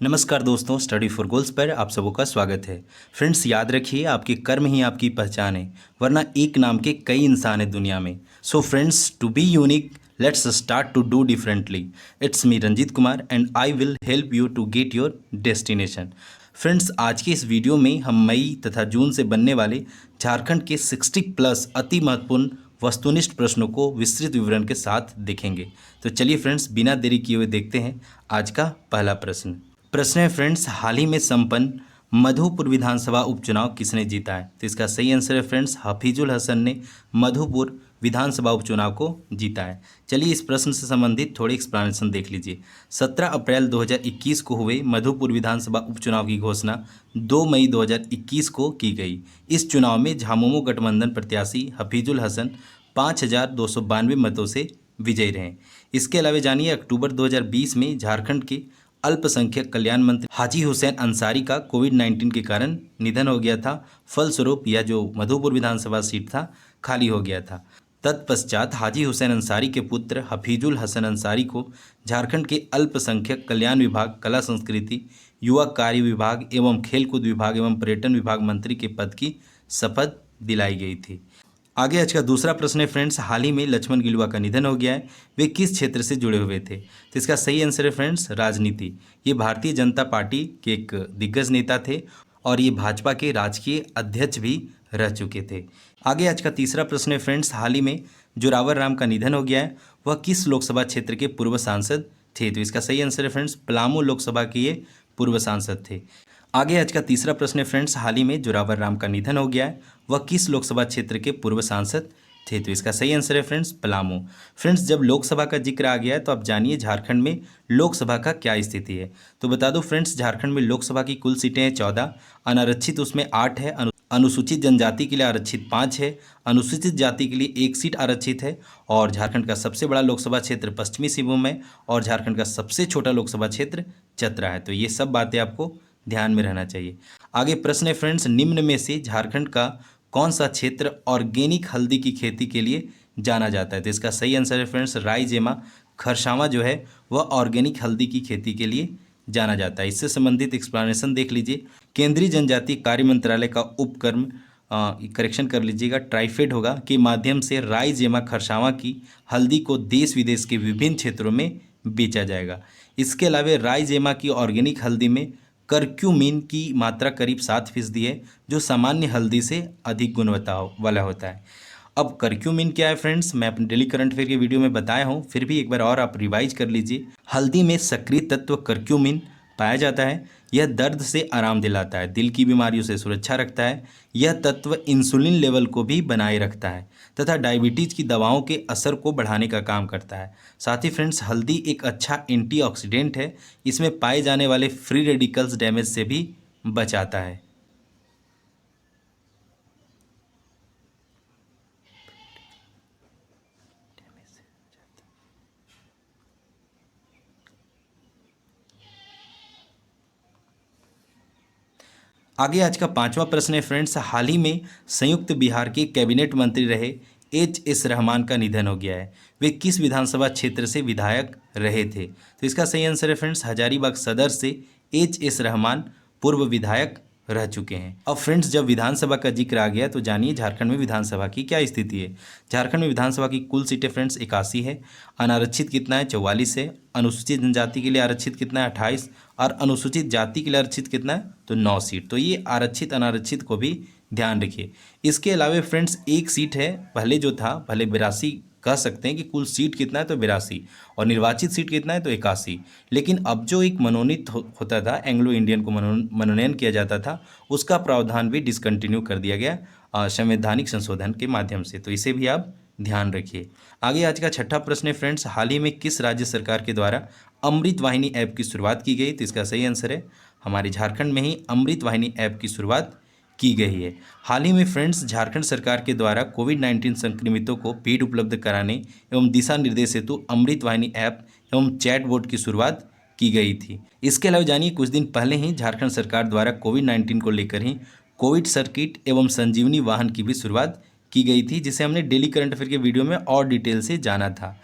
नमस्कार दोस्तों, study for goals पर आप सबों का स्वागत है। फ्रेंड्स, याद रखिए आपके कर्म ही आपकी पहचान है, वरना एक नाम के कई इंसान हैं दुनिया में। So friends, to be unique let's start to do differently. It's me Ranjit Kumar and I will help you to get your destination. Friends, आज के इस वीडियो में हम मई तथा जून से बनने वाले झारखंड के 60+ अति महत्वपूर्ण वस्तुनिष्ठ प्रश्नों को विस्तृत विवरण के साथ देखेंगे। तो चलिए फ्रेंड्स, बिना देरी किए हुए देखते हैं आज का पहला प्रश्न। प्रश्न है फ्रेंड्स, हाल ही में संपन्न मधुपुर विधानसभा उपचुनाव किसने जीता है? तो इसका सही आंसर है फ्रेंड्स, हफीजुल हसन ने मधुपुर विधानसभा उपचुनाव को जीता है। चलिए इस प्रश्न से संबंधित थोड़ी एक्सप्लेनेशन देख लीजिए। 17 अप्रैल 2021 को हुए मधुपुर विधानसभा उपचुनाव की घोषणा 2 मई 2021 को की गई। इस चुनाव में झामुमो गठबंधन प्रत्याशी हफीजुल हसन 5292 मतों से विजयी रहे। इसके अलावा जानिए, अक्टूबर 2020 में झारखंड के अल्पसंख्यक कल्याण मंत्री हाजी हुसैन अंसारी का कोविड-19 के कारण निधन हो गया था। फलस्वरूप यह जो मधुपुर विधानसभा सीट था खाली हो गया था। तत्पश्चात हाजी हुसैन अंसारी के पुत्र हफीजुल हसन अंसारी को झारखंड के अल्पसंख्यक कल्याण विभाग, कला संस्कृति, युवा कार्य विभाग एवं खेलकूद विभाग एवं पर्यटन विभाग मंत्री के पद की शपथ दिलाई गई थी। आगे आज का दूसरा प्रश्न है फ्रेंड्स, हाल ही में लक्ष्मण गिलुआ का निधन हो गया है। वे किस क्षेत्र से जुड़े हुए थे? तो इसका सही आंसर है फ्रेंड्स, राजनीति। ये भारतीय जनता पार्टी के एक दिग्गज नेता थे और ये भाजपा के राजकीय अध्यक्ष भी रह चुके थे। आगे आज का तीसरा प्रश्न है फ्रेंड्स, हाल ही में जोरावर राम का निधन हो गया है। वह किस लोकसभा क्षेत्र के पूर्व सांसद थे? तो इसका सही आंसर है फ्रेंड्स, पलामू लोकसभा के ये पूर्व सांसद थे। आगे आज का तीसरा प्रश्न है फ्रेंड्स, हाल ही में जोरावर राम का निधन हो गया है। वह किस लोकसभा क्षेत्र के पूर्व सांसद थे? तो इसका सही आंसर है फ्रेंड्स, पलामू। फ्रेंड्स, जब लोकसभा का जिक्र आ गया है तो आप जानिए झारखंड में लोकसभा का क्या स्थिति है। तो बता दो फ्रेंड्स, झारखंड में लोकसभा की कुल सीटें हैं 14, अनारक्षित उसमें 8 है, अनुसूचित जनजाति के लिए आरक्षित 5 है, अनुसूचित जाति के लिए 1 सीट आरक्षित है और झारखंड का सबसे बड़ा लोकसभा क्षेत्र पश्चिमी सिंहभूम है और झारखंड का सबसे छोटा लोकसभा क्षेत्र चतरा है। तो ये सब बातें आपको ध्यान में रहना चाहिए। आगे प्रश्न है फ्रेंड्स, निम्न में से झारखंड का कौन सा क्षेत्र ऑर्गेनिक हल्दी की खेती के लिए जाना जाता है? तो इसका सही आंसर है फ्रेंड्स, रायजेमा खरसावां जो है वह ऑर्गेनिक हल्दी की खेती के लिए जाना जाता है। इससे संबंधित एक्सप्लेनेशन देख लीजिए। केंद्रीय जनजातीय कार्य मंत्रालय का उपक्रम करेक्शन कर लीजिएगा, ट्राइफेड होगा, के माध्यम से रायजेमा खरसावां की हल्दी को देश विदेश के विभिन्न क्षेत्रों में बेचा जाएगा। इसके अलावा रायजेमा की ऑर्गेनिक हल्दी में करक्यूमिन की मात्रा करीब 7% है, जो सामान्य हल्दी से अधिक गुणवत्ता वाला होता है। अब करक्यूमिन क्या है फ्रेंड्स, मैं अपने डेली करंट अफेयर के वीडियो में बताया हूँ, फिर भी एक बार और आप रिवाइज कर लीजिए। हल्दी में सक्रिय तत्व करक्यूमिन पाया जाता है। यह दर्द से आराम दिलाता है, दिल की बीमारियों से सुरक्षा रखता है। यह तत्व इंसुलिन लेवल को भी बनाए रखता है तथा डायबिटीज की दवाओं के असर को बढ़ाने का काम करता है। साथ ही फ्रेंड्स, हल्दी एक अच्छा एंटीऑक्सीडेंट है। इसमें पाए जाने वाले फ्री रेडिकल्स डैमेज से भी बचाता है। आगे आज का पांचवा प्रश्न है फ्रेंड्स, हाल ही में संयुक्त बिहार के कैबिनेट मंत्री रहे HS रहमान का निधन हो गया है। वे किस विधानसभा क्षेत्र से विधायक रहे थे? तो इसका सही आंसर है फ्रेंड्स, हजारीबाग सदर से HS रहमान पूर्व विधायक रह चुके हैं। अब फ्रेंड्स, जब विधानसभा का जिक्र आ गया तो जानिए झारखंड में विधानसभा की क्या स्थिति है। झारखंड में विधानसभा की कुल सीटें फ्रेंड्स 81 है, अनारक्षित कितना है 44 है, अनुसूचित जनजाति के लिए आरक्षित कितना है 28 और अनुसूचित जाति के लिए आरक्षित कितना है तो 9 सीट। तो ये आरक्षित अनारक्षित को भी ध्यान रखिए। इसके अलावा फ्रेंड्स एक सीट है, पहले जो था, पहले 82 कह सकते हैं कि कुल सीट कितना है तो 82 और निर्वाचित सीट कितना है तो 81, लेकिन अब जो एक मनोनीत होता था, एंग्लो इंडियन को मनोनयन किया जाता था, उसका प्रावधान भी डिसकंटिन्यू कर दिया गया संवैधानिक संशोधन के माध्यम से। तो इसे भी आप ध्यान रखिए। आगे आज का छठा प्रश्न है फ्रेंड्स, हाल ही में किस राज्य सरकार के द्वारा अमृत वाहिनी ऐप की शुरुआत की गई? तो इसका सही आंसर है, हमारे झारखंड में ही अमृत वाहिनी ऐप की शुरुआत की गई है। हाल ही में फ्रेंड्स, झारखंड सरकार के द्वारा कोविड-19 संक्रमितों को बेड उपलब्ध कराने एवं दिशा निर्देश हेतु अमृत वाहिनी ऐप एवं चैट बोर्ड की शुरुआत की गई थी। इसके अलावा जानिए, कुछ दिन पहले ही झारखंड सरकार द्वारा कोविड-19 को लेकर ही कोविड सर्किट एवं संजीवनी वाहन की भी शुरुआत की गई थी, जिसे हमने डेली करंट अफेयर के वीडियो में और डिटेल से जाना था।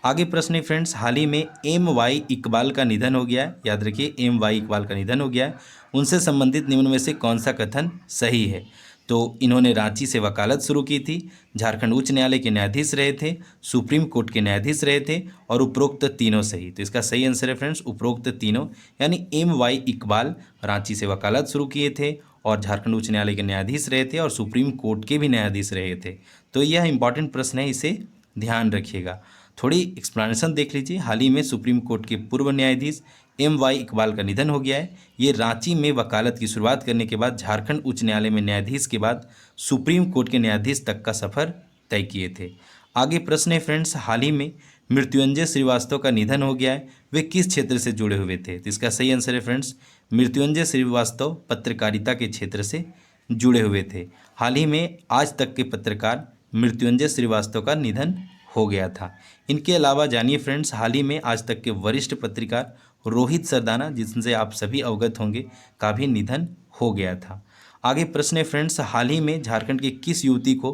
आगे प्रश्न है फ्रेंड्स, हाल ही में एम वाई इकबाल का निधन हो गया है। याद रखिए, एम वाई इकबाल का निधन हो गया है। उनसे संबंधित निम्न में से कौन सा कथन सही है? तो इन्होंने रांची से वकालत शुरू की थी, झारखंड उच्च न्यायालय के न्यायाधीश रहे थे, सुप्रीम कोर्ट के न्यायाधीश रहे थे और उपरोक्त तीनों सही। तो इसका सही आंसर है फ्रेंड्स उपरोक्त तीनों, यानी एम वाई इकबाल रांची से वकालत शुरू किए थे और झारखंड उच्च न्यायालय के न्यायाधीश रहे थे और सुप्रीम कोर्ट के भी न्यायाधीश रहे थे। तो यह इंपॉर्टेंट प्रश्न है, इसे ध्यान रखिएगा। थोड़ी एक्सप्लेनेशन देख लीजिए। हाल ही में सुप्रीम कोर्ट के पूर्व न्यायाधीश एम वाई इकबाल का निधन हो गया है। ये रांची में वकालत की शुरुआत करने के बाद झारखंड उच्च न्यायालय में न्यायाधीश के बाद सुप्रीम कोर्ट के न्यायाधीश तक का सफर तय किए थे। आगे प्रश्न है फ्रेंड्स, हाल ही में मृत्युंजय श्रीवास्तव का निधन हो गया है। वे किस क्षेत्र से जुड़े हुए थे? तो इसका सही आंसर है फ्रेंड्स, मृत्युंजय श्रीवास्तव पत्रकारिता के क्षेत्र से जुड़े हुए थे। हाल ही में आज तक के पत्रकार मृत्युंजय श्रीवास्तव का निधन हो गया था। इनके अलावा जानिए फ्रेंड्स, हाल ही में आज तक के वरिष्ठ पत्रकार रोहित सरदाना, जिनसे आप सभी अवगत होंगे, का भी निधन हो गया था। आगे प्रश्न है फ्रेंड्स, हाल ही में झारखंड की किस युवती को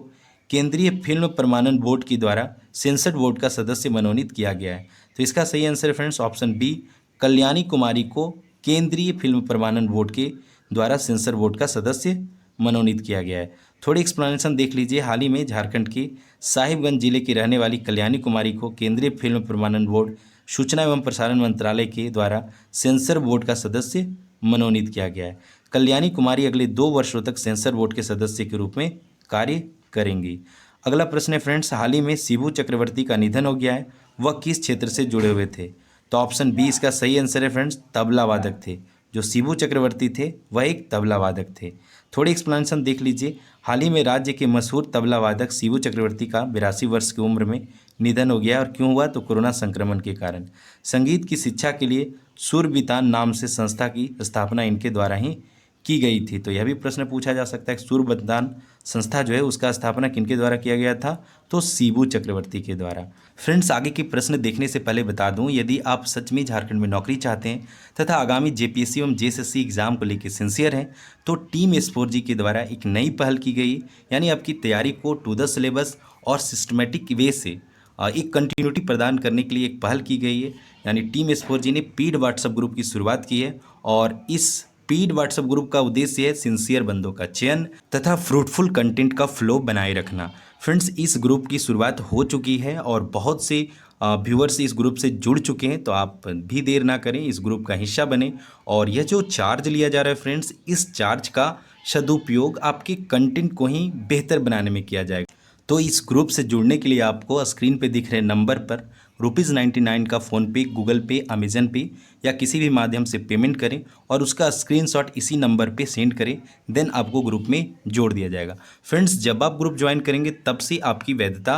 केंद्रीय फिल्म प्रमाणन बोर्ड के द्वारा सेंसर बोर्ड का सदस्य मनोनीत किया गया है? तो इसका सही आंसर है फ्रेंड्स ऑप्शन बी, कल्याणी कुमारी को केंद्रीय फिल्म प्रमाणन बोर्ड के द्वारा सेंसर बोर्ड का सदस्य मनोनीत किया गया है। थोड़ी एक्सप्लेनेशन देख लीजिए। हाल ही में झारखंड के साहिबगंज जिले की रहने वाली कल्याणी कुमारी को केंद्रीय फिल्म प्रमाणन बोर्ड, सूचना एवं प्रसारण मंत्रालय के द्वारा सेंसर बोर्ड का सदस्य मनोनीत किया गया है। कल्याणी कुमारी अगले 2 वर्षों तक सेंसर बोर्ड के सदस्य के रूप में कार्य करेंगी। अगला प्रश्न है फ्रेंड्स, हाल ही में शिबू चक्रवर्ती का निधन हो गया है। वह किस क्षेत्र से जुड़े हुए थे? तो ऑप्शन बी इसका सही आंसर है फ्रेंड्स, तबला वादक थे। जो शिबू चक्रवर्ती थे वह एक तबला वादक थे। थोड़ी एक्सप्लेनेशन देख लीजिए। हाल ही में राज्य के मशहूर तबला वादक शिबू चक्रवर्ती का 82 वर्ष की उम्र में निधन हो गया। और क्यों हुआ? तो कोरोना संक्रमण के कारण। संगीत की शिक्षा के लिए सुरबितान नाम से संस्था की स्थापना इनके द्वारा ही की गई थी। तो यह भी प्रश्न पूछा जा सकता है, सुरबितान संस्था जो है उसका स्थापना किनके द्वारा किया गया था? तो शिबू चक्रवर्ती के द्वारा। फ्रेंड्स, आगे के प्रश्न देखने से पहले बता दूं, यदि आप सच में झारखंड में नौकरी चाहते हैं तथा आगामी जेपीएससी एवं जेएसएससी एग्जाम को लेकर सिंसियर हैं, तो टीम S4G के द्वारा एक नई पहल की गई, यानी आपकी तैयारी को टू द सिलेबस और सिस्टमेटिक वे से एक कंटिन्यूटी प्रदान करने के लिए एक पहल की गई है। यानी टीम S4G ने पेड व्हाट्सएप ग्रुप की शुरुआत की है और इस पेड व्हाट्सएप ग्रुप का उद्देश्य है सिंसियर बंदों का चयन तथा फ्रूटफुल कंटेंट का फ्लो बनाए रखना। फ्रेंड्स, इस ग्रुप की शुरुआत हो चुकी है और बहुत से व्यूअर्स इस ग्रुप से जुड़ चुके हैं। तो आप भी देर ना करें, इस ग्रुप का हिस्सा बने। और यह जो चार्ज लिया जा रहा है फ्रेंड्स, इस चार्ज का सदुपयोग आपके कंटेंट को ही बेहतर बनाने में किया जाएगा। तो इस ग्रुप से जुड़ने के लिए आपको स्क्रीन पे दिख रहे नंबर पर ₹99 का फ़ोनपे, गूगल पे, अमेजन पे या किसी भी माध्यम से पेमेंट करें और उसका स्क्रीनशॉट इसी नंबर पे सेंड करें। देन आपको ग्रुप में जोड़ दिया जाएगा। फ्रेंड्स, जब आप ग्रुप ज्वाइन करेंगे तब से आपकी वैधता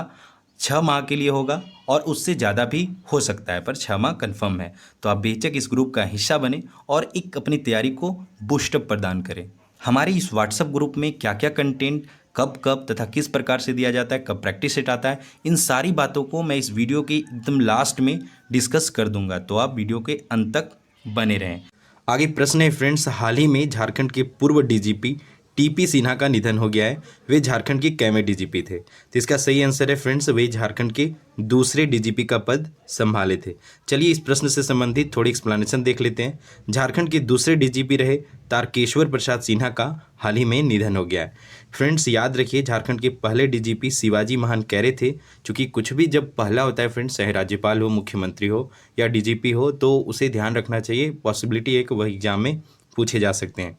6 माह के लिए होगा और उससे ज़्यादा भी हो सकता है, पर 6 माह कन्फर्म है। तो आप बेशक इस ग्रुप का हिस्सा बने और एक अपनी तैयारी को बूस्टअप प्रदान करें। हमारे इस व्हाट्सएप ग्रुप में क्या क्या कंटेंट कब कब तथा किस प्रकार से दिया जाता है, कब प्रैक्टिस सेट आता है, इन सारी बातों को मैं इस वीडियो के एकदम लास्ट में डिस्कस कर दूंगा। तो आप वीडियो के अंत तक बने रहें। आगे प्रश्न है फ्रेंड्स, हाल ही में झारखंड के पूर्व डीजीपी टीपी सिन्हा का निधन हो गया है। वे झारखंड के कैमे डीजीपी थे? तो इसका सही आंसर है फ्रेंड्स, वे झारखंड के दूसरे डीजीपी का पद संभाले थे। चलिए इस प्रश्न से संबंधित थोड़ी एक्सप्लेनेशन देख लेते हैं। झारखंड के दूसरे डीजीपी रहे तारकेश्वर प्रसाद सिन्हा का हाल ही में निधन हो गया है। फ्रेंड्स, याद रखिए, झारखंड के पहले डीजीपी शिवाजी महान कैरे थे। चूँकि कुछ भी जब पहला होता है फ्रेंड्स, चाहे राज्यपाल हो, मुख्यमंत्री हो या डीजीपी हो, तो उसे ध्यान रखना चाहिए। पॉसिबिलिटी है कि वह एग्जाम में पूछे जा सकते हैं।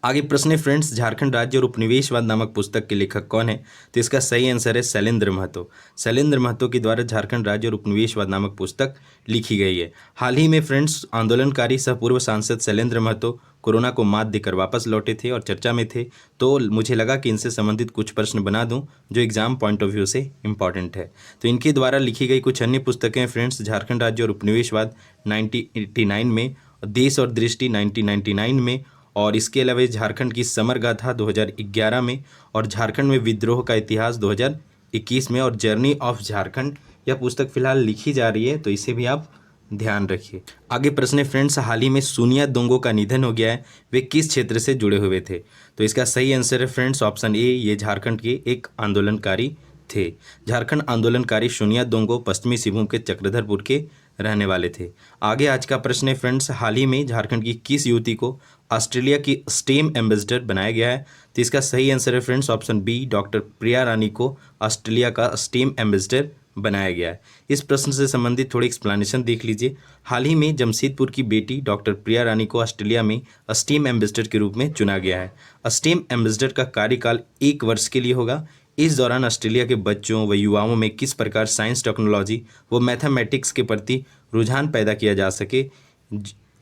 आगे प्रश्न है फ्रेंड्स, झारखंड राज्य और उपनिवेशवाद नामक पुस्तक के लेखक कौन है? तो इसका सही आंसर है शैलेंद्र महतो। शैलेंद्र महतो के द्वारा झारखंड राज्य और उपनिवेशवाद नामक पुस्तक लिखी गई है। हाल ही में फ्रेंड्स, आंदोलनकारी सह पूर्व सांसद शैलेंद्र महतो कोरोना को मात देकर वापस लौटे थे और चर्चा में थे। तो मुझे लगा कि इनसे संबंधित कुछ प्रश्न बना दूं जो एग्जाम पॉइंट ऑफ व्यू से इंपॉर्टेंट है। तो इनके द्वारा लिखी गई कुछ अन्य पुस्तकें फ्रेंड्स, झारखंड राज्य और उपनिवेशवाद 1989 में, देश और दृष्टि 1999 में, और इसके अलावा झारखंड की समर गाथा 2011 में, और झारखंड में विद्रोह का इतिहास 2021 में, और जर्नी ऑफ झारखंड यह पुस्तक फिलहाल लिखी जा रही है। तो इसे भी आप ध्यान रखिए। आगे प्रश्न है फ्रेंड्स, हाल ही में सोनिया दोंगो का निधन हो गया है। वे किस क्षेत्र से जुड़े हुए थे? तो इसका सही आंसर है फ्रेंड्स ऑप्शन ए, ये झारखंड के एक आंदोलनकारी थे। झारखंड आंदोलनकारी सोनिया दोंगो पश्चिमी सिंहभूम के चक्रधरपुर के रहने वाले थे। आगे आज का प्रश्न है फ्रेंड्स, हाल ही में झारखंड की किस युवती को ऑस्ट्रेलिया की स्टेम एम्बेसडर बनाया गया है? तो इसका सही आंसर है फ्रेंड्स ऑप्शन बी, डॉक्टर प्रिया रानी को ऑस्ट्रेलिया का स्टेम एम्बेसडर बनाया गया है। इस प्रश्न से संबंधित थोड़ी एक्सप्लेनेशन देख लीजिए। हाल ही में जमशेदपुर की बेटी डॉक्टर प्रिया रानी को ऑस्ट्रेलिया में स्टेम एम्बेसडर के रूप में चुना गया है। स्टेम एम्बेसडर का कार्यकाल 1 वर्ष के लिए होगा। इस दौरान ऑस्ट्रेलिया के बच्चों व युवाओं में किस प्रकार साइंस, टेक्नोलॉजी व मैथमेटिक्स के प्रति रुझान पैदा किया जा सके,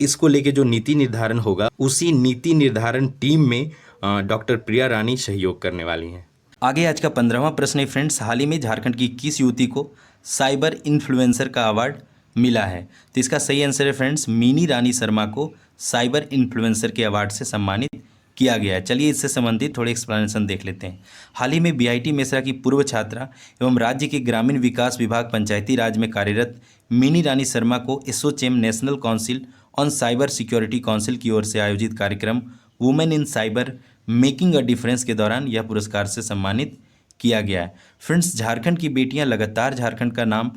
इसको लेके जो नीति निर्धारण होगा, उसी नीति निर्धारण टीम में डॉक्टर प्रिया रानी सहयोग करने वाली हैं। आगे आज का 15वां प्रश्न है फ्रेंड्स, हाल ही में झारखंड की किस युवती को साइबर इन्फ्लुएंसर का अवार्ड मिला है? तो इसका सही आंसर है फ्रेंड्स, मिनी रानी शर्मा को साइबर इन्फ्लुएंसर के अवार्ड से सम्मानित किया गया है। चलिए इससे संबंधित थोड़े एक्सप्लेनेशन देख लेते हैं। हाल ही में बीआईटी मेसरा की पूर्व छात्रा एवं राज्य के ग्रामीण विकास विभाग पंचायती राज में कार्यरत मिनी रानी शर्मा को ASSOCHAM national council on cyber security council की ओर से आयोजित कार्यक्रम women in cyber making a difference के दौरान यह पुरस्कार से सम्मानित किया गया है। फ्रेंड्स, झारखंड की बेटियां लगातार झारखंड का नाम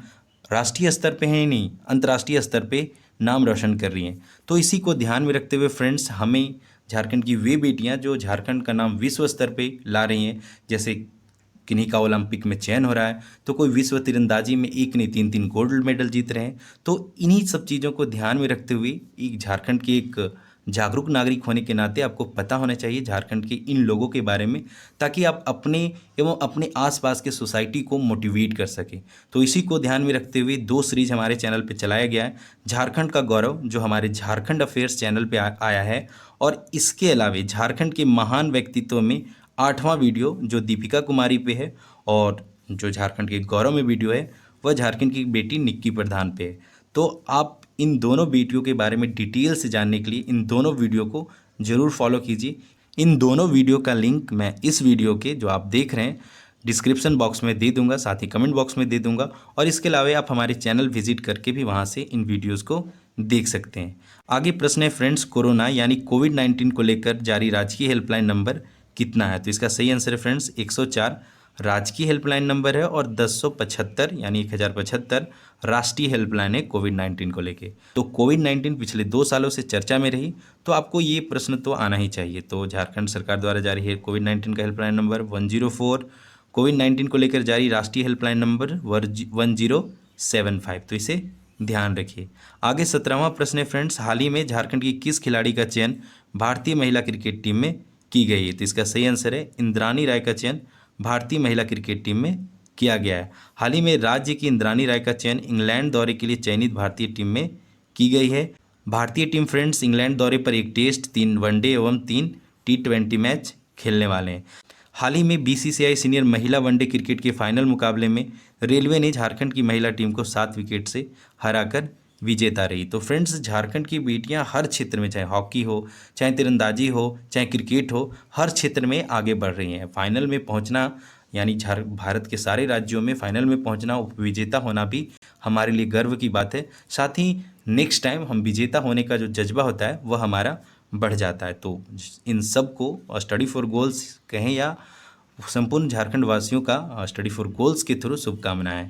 राष्ट्रीय स्तर पे ही नहीं, अंतर्राष्ट्रीय स्तर पे नाम रोशन कर रही हैं। तो इसी को ध्यान में रखते हुए फ्रेंड्स, हमें झारखंड की वे बेटियां जो झारखंड का नाम विश्व स्तर पे ला रही हैं, जैसे किन्हीं का ओलंपिक में चयन हो रहा है, तो कोई विश्व तीरंदाजी में एक नहीं 3-3 गोल्ड मेडल जीत रहे हैं। तो इन्हीं सब चीज़ों को ध्यान में रखते हुए एक झारखंड के एक जागरूक नागरिक होने के नाते आपको पता होना चाहिए झारखंड के इन लोगों के बारे में, ताकि आप अपने एवं अपने आसपास के सोसाइटी को मोटिवेट कर सकें। तो इसी को ध्यान में रखते हुए 2 सीरीज हमारे चैनल पे चलाया गया है। झारखंड का गौरव जो हमारे झारखंड अफेयर्स चैनल पे आया है, और इसके अलावा झारखंड के महान व्यक्तित्व में 8वां वीडियो जो दीपिका कुमारी पे है, और जो झारखंड के गौरव में वीडियो है वह झारखंड की बेटी निक्की प्रधान पे है। तो आप इन दोनों वीडियो के बारे में डिटेल से जानने के लिए इन दोनों वीडियो को ज़रूर फॉलो कीजिए। इन दोनों वीडियो का लिंक मैं इस वीडियो के जो आप देख रहे हैं डिस्क्रिप्शन बॉक्स में दे दूंगा, साथ ही कमेंट बॉक्स में दे दूंगा, और इसके अलावा आप हमारे चैनल विजिट करके भी वहां से इन वीडियोस को देख सकते हैं। आगे प्रश्न है फ्रेंड्स, कोरोना यानी कोविड-19 को लेकर जारी राजकीय हेल्पलाइन नंबर कितना है? तो इसका सही आंसर है फ्रेंड्स 104 राजकीय हेल्पलाइन नंबर है, और 1075 यानी 1075 राष्ट्रीय हेल्पलाइन है कोविड-19 को लेके। तो कोविड-19 पिछले 2 सालों से चर्चा में रही, तो आपको ये प्रश्न तो आना ही चाहिए। तो झारखंड सरकार द्वारा जारी है कोविड-19 का हेल्पलाइन नंबर 104, कोविड-19 को लेकर जारी राष्ट्रीय हेल्पलाइन नंबर 1075, तो इसे ध्यान रखिए। आगे 17वां प्रश्न है फ्रेंड्स, हाल ही में झारखंड की किस खिलाड़ी का चयन भारतीय महिला क्रिकेट टीम में की गई है? तो इसका सही आंसर है इंद्रानी राय का चयन भारतीय महिला क्रिकेट टीम में किया गया है। हाल ही में राज्य की इंद्रानी राय का चयन इंग्लैंड दौरे के लिए चयनित भारतीय टीम में की गई है। भारतीय टीम फ्रेंड्स इंग्लैंड दौरे पर 1 टेस्ट, 3 वनडे एवं 3 T20 मैच खेलने वाले हैं। हाल ही में बीसीसीआई सीनियर महिला वनडे क्रिकेट के फाइनल मुकाबले में रेलवे ने झारखंड की महिला टीम को 7 विकेट से हराकर विजेता रही। तो फ्रेंड्स, झारखंड की बेटियां हर क्षेत्र में, चाहे हॉकी हो, चाहे तीरंदाजी हो, चाहे क्रिकेट हो, हर क्षेत्र में आगे बढ़ रही हैं। फाइनल में पहुंचना यानी भारत के सारे राज्यों में फाइनल में पहुंचना, उपविजेता होना भी हमारे लिए गर्व की बात है। साथ ही नेक्स्ट टाइम हम विजेता होने का जो जज्बा होता है वह हमारा बढ़ जाता है। तो इन सब को स्टडी फॉर गोल्स कहें या संपूर्ण झारखंड वासियों का स्टडी फॉर गोल्स के थ्रू शुभकामनाएं।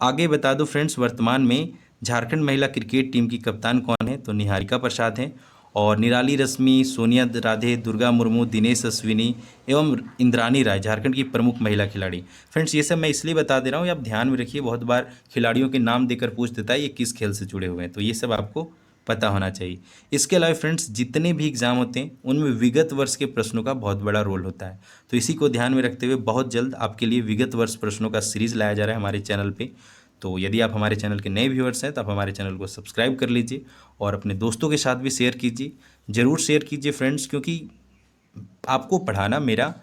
आगे बता दो फ्रेंड्स, वर्तमान में झारखंड महिला क्रिकेट टीम की कप्तान कौन है? तो निहारिका प्रसाद हैं, और निराली रश्मि, सोनिया राधे, दुर्गा मुर्मू, दिनेश अश्विनी एवं इंद्रानी राय झारखंड की प्रमुख महिला खिलाड़ी। फ्रेंड्स, ये सब मैं इसलिए बता दे रहा हूँ, आप ध्यान में रखिए, बहुत बार खिलाड़ियों के नाम देकर पूछ देता है ये किस खेल से जुड़े हुए हैं, तो ये सब आपको पता होना चाहिए। इसके अलावा फ्रेंड्स, जितने भी एग्जाम होते हैं उनमें विगत वर्ष के प्रश्नों का बहुत बड़ा रोल होता है। तो इसी को ध्यान में रखते हुए बहुत जल्द आपके लिए विगत वर्ष प्रश्नों का सीरीज लाया जा रहा है हमारे चैनल पे। तो यदि आप हमारे चैनल के नए व्यूअर्स हैं तो आप हमारे चैनल को सब्सक्राइब कर लीजिए, और अपने दोस्तों के साथ भी शेयर कीजिए, ज़रूर शेयर कीजिए फ्रेंड्स, क्योंकि आपको पढ़ाना मेरा